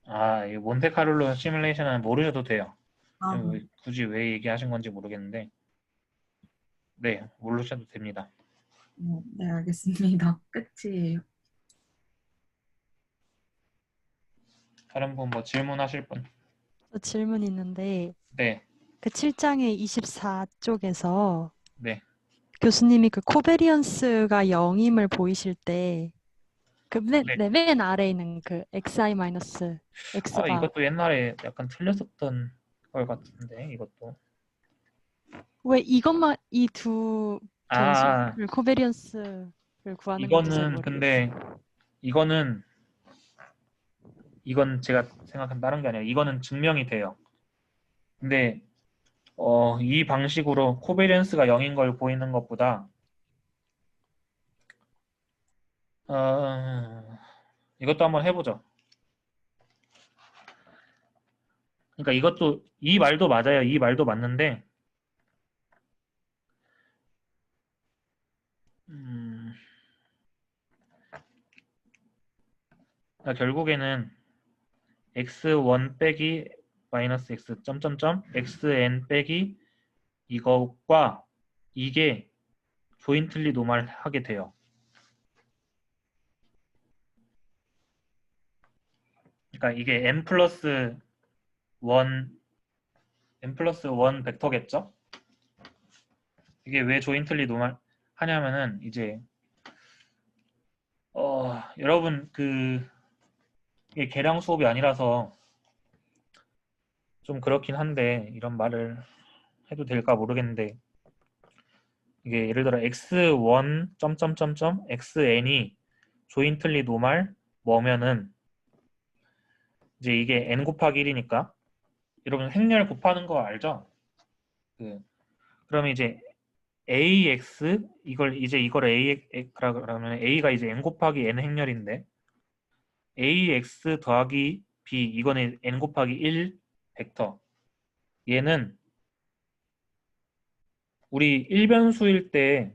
아, 이 몬테카를로 시뮬레이션은 모르셔도 돼요. 아, 굳이 왜 얘기하신 건지 모르겠는데, 네, 모르셔도 됩니다. 네, 알겠습니다. 끝이에요. 다른 분 뭐 질문하실 분? 저 질문 있는데 네, 그 7장의 24쪽에서 네. 교수님이 그 코베리언스가 0임을 보이실 때 그 네. 맨 아래에 있는 그 xi 마이너스 아, x가 이것도 옛날에 약간 틀렸었던 걸 같은데, 이것도. 왜 이것만 이 두 아, 변수를 코베리언스를 구하는 건지 잘 이거는 모르겠어요. 근데 이건 제가 생각한 다른 게 아니라 이거는 증명이 돼요. 근데 이 방식으로 코베리언스가 0인 걸 보이는 것보다 이것도 한번 해보죠. 그러니까 이것도 이 말도 맞아요. 이 말도 맞는데 그러니까 결국에는 x1 빼기 마이너스 x 점점점 xn 빼기 이것과 이게 조인틀리 노멀하게 돼요. 그러니까 이게 n 플러스 1 벡터겠죠? 이게 왜 조인틀리 노멀 하냐면은 이제 여러분 이게 계량 수업이 아니라서 좀 그렇긴 한데 이런 말을 해도 될까 모르겠는데 이게 예를 들어 x1 점점점점 xn이 조인틀리 노멀 뭐면은 이제 이게 n 곱하기 1이니까 여러분 행렬 곱하는 거 알죠? 그러면 이제 ax 이걸 ax라 그러면 a가 이제 n 곱하기 n 행렬인데 ax 더하기 b 이거는 n 곱하기 1 벡터. 얘는 우리 일변수일 때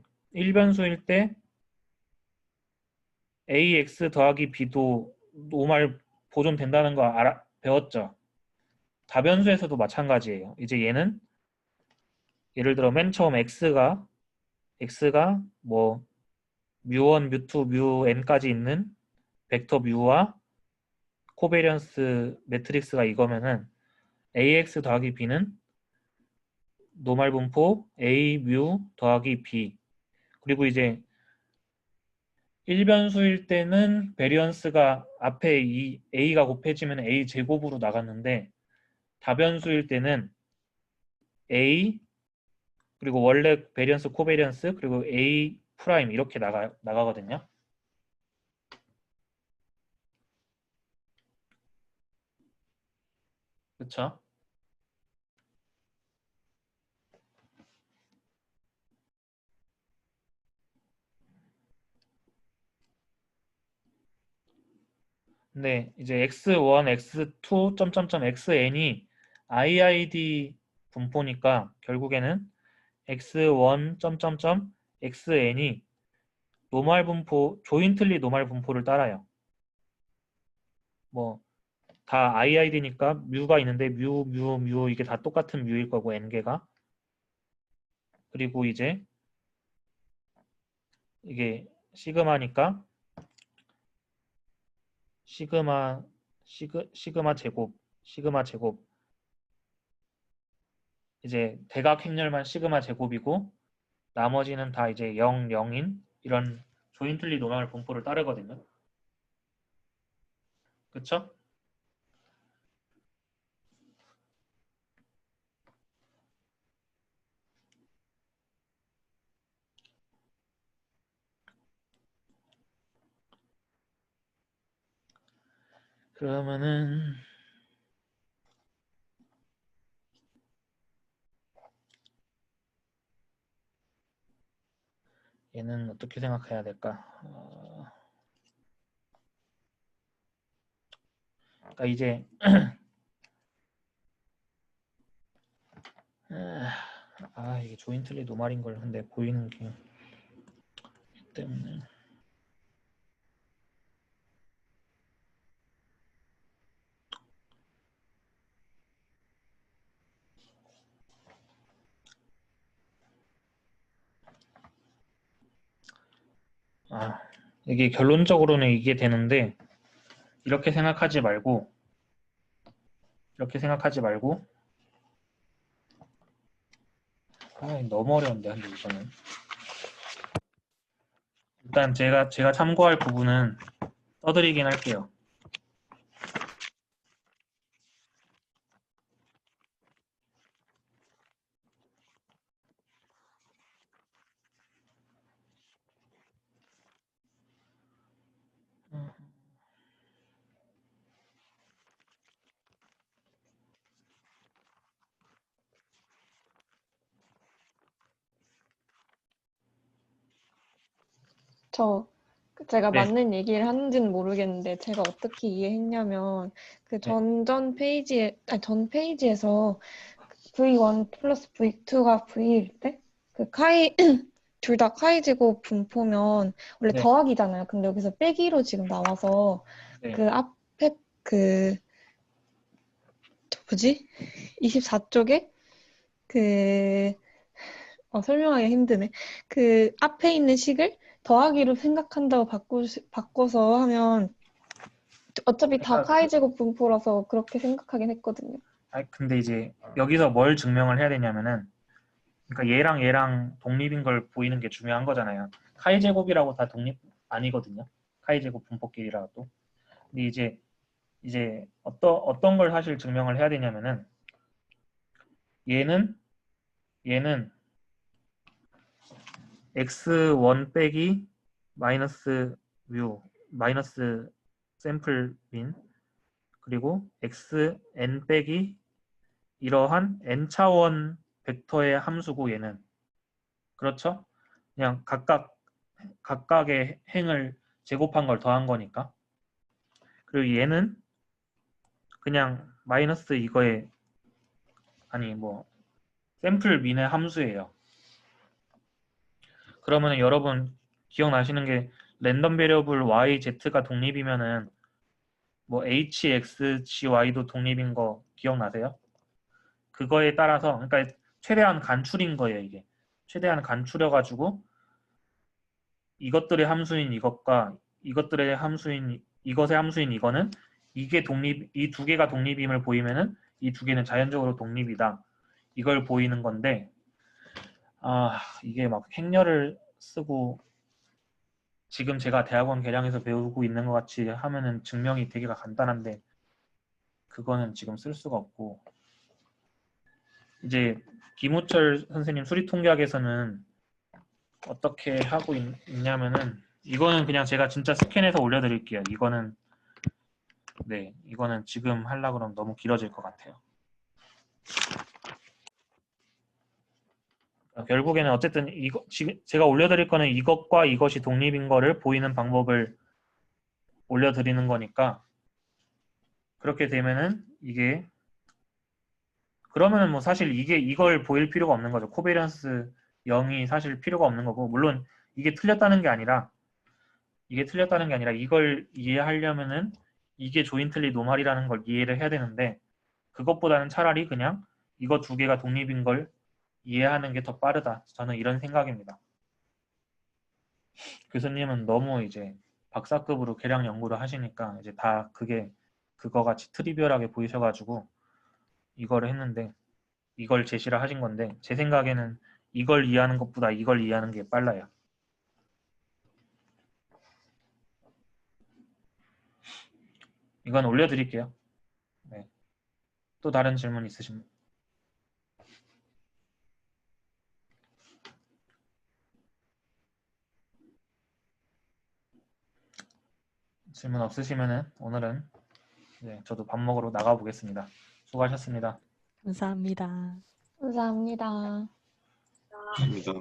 ax 더하기 b도 노말 보존된다는 거 배웠죠? 다변수에서도 마찬가지예요. 이제 얘는 예를 들어 맨 처음 x가 뭐 뮤1, 뮤2, 뮤n까지 있는 벡터 뮤와 코베리언스 매트릭스가 이거면은 ax 더하기 b는 노말 분포 a 뮤 더하기 b 그리고 이제 일변수일 때는 베리언스가 앞에 이 a가 곱해지면 a 제곱으로 나갔는데 다변수일 때는 a 그리고 원래 베리언스 코베리언스 그리고 a 프라임 이렇게 나가거든요. 그렇죠? 근데 이제 x1, x2, 점점점 xn이 IID 분포니까 결국에는 x1, 점점점 xn이 노멀 분포, 조인틀리 노멀 분포를 따라요. 뭐 다 IID니까 뮤가 있는데 뮤 이게 다 똑같은 뮤일 거고 n개가. 그리고 이제 이게 시그마니까 시그마 제곱 이제 대각 행렬만 시그마 제곱이고 나머지는 다 이제 0, 0인 이런 조인틀리 노멀 분포를 따르거든요. 그쵸? 그러면은 얘는 어떻게 생각해야 될까? 그러니까 이제 이게 조인틀리 노말인 걸 근데 보이는 게 때문에 이게 결론적으로는 이게 되는데 이렇게 생각하지 말고 너무 어려운데 근데 이거는 일단 제가 참고할 부분은 써드리긴 할게요. 제가 네, 맞는 얘기를 하는지는 모르겠는데 제가 어떻게 이해했냐면 그 네, 전 페이지에서 V1 플러스 V2가 V일 때 그 카이 둘 다 카이 제곱 분포면 원래 네, 더하기잖아요. 근데 여기서 빼기로 지금 나와서 네. 그 앞에 그 뭐지? 24쪽에 그 설명하기 힘드네. 그 앞에 있는 식을 더하기로 생각한다고 바꿔서 하면 어차피 다 그러니까 카이 제곱 분포라서 그렇게 생각하긴 했거든요. 근데 이제 여기서 뭘 증명을 해야 되냐면은 그러니까 얘랑 독립인 걸 보이는 게 중요한 거잖아요. 카이 제곱이라고 다 독립 아니거든요. 카이 제곱 분포끼리라도. 근데 이제 어떤 걸 사실 증명을 해야 되냐면은 얘는 x1 빼기 마이너스 뮤 마이너스 샘플 민 그리고 xn 빼기 이러한 n차원 벡터의 함수고 얘는 그렇죠? 그냥 각각의 행을 제곱한 걸 더한 거니까. 그리고 얘는 그냥 마이너스 이거에 뭐 샘플 민의 함수예요. 그러면 여러분 기억나시는 게 랜덤 베리어블 y, z가 독립이면은 뭐 h, x, g, y도 독립인 거 기억나세요? 그거에 따라서 그러니까 최대한 간출인 거예요, 이게. 최대한 간출여가지고 이것들의 함수인 이것과 이것들의 함수인 이것의 함수인 이거는 이게 이 두 개가 독립임을 보이면은 이 두 개는 자연적으로 독립이다. 이걸 보이는 건데 이게 막 행렬을 쓰고 지금 제가 대학원 계량에서 배우고 있는 것 같이 하면은 증명이 되기가 간단한데 그거는 지금 쓸 수가 없고 이제 김우철 선생님 수리통계학에서는 어떻게 하고 있냐면은 이거는 그냥 제가 진짜 스캔해서 올려드릴게요. 이거는 지금 하려고 그러면 너무 길어질 것 같아요. 결국에는 어쨌든 지금 제가 올려드릴 거는 이것과 이것이 독립인 거를 보이는 방법을 올려드리는 거니까 그렇게 되면은 이게 그러면은 뭐 사실 이걸 보일 필요가 없는 거죠. 코베리언스 0이 사실 필요가 없는 거고, 물론 이게 틀렸다는 게 아니라 이걸 이해하려면은 이게 조인틀리 노멀이라는 걸 이해를 해야 되는데, 그것보다는 차라리 그냥 이거 두 개가 독립인 걸 이해하는 게 더 빠르다. 저는 이런 생각입니다. 교수님은 너무 이제 박사급으로 계량 연구를 하시니까 이제 다 그거 같이 트리비얼하게 보이셔가지고 이거를 했는데, 이걸 제시를 하신 건데, 제 생각에는 이걸 이해하는 것보다 이걸 이해하는 게 빨라요. 이건 올려드릴게요. 네. 또 다른 질문 있으신 분? 질문 없으시면은 오늘은 이제 저도 밥 먹으러 나가 보겠습니다. 수고하셨습니다. 감사합니다. 감사합니다. 감사합니다.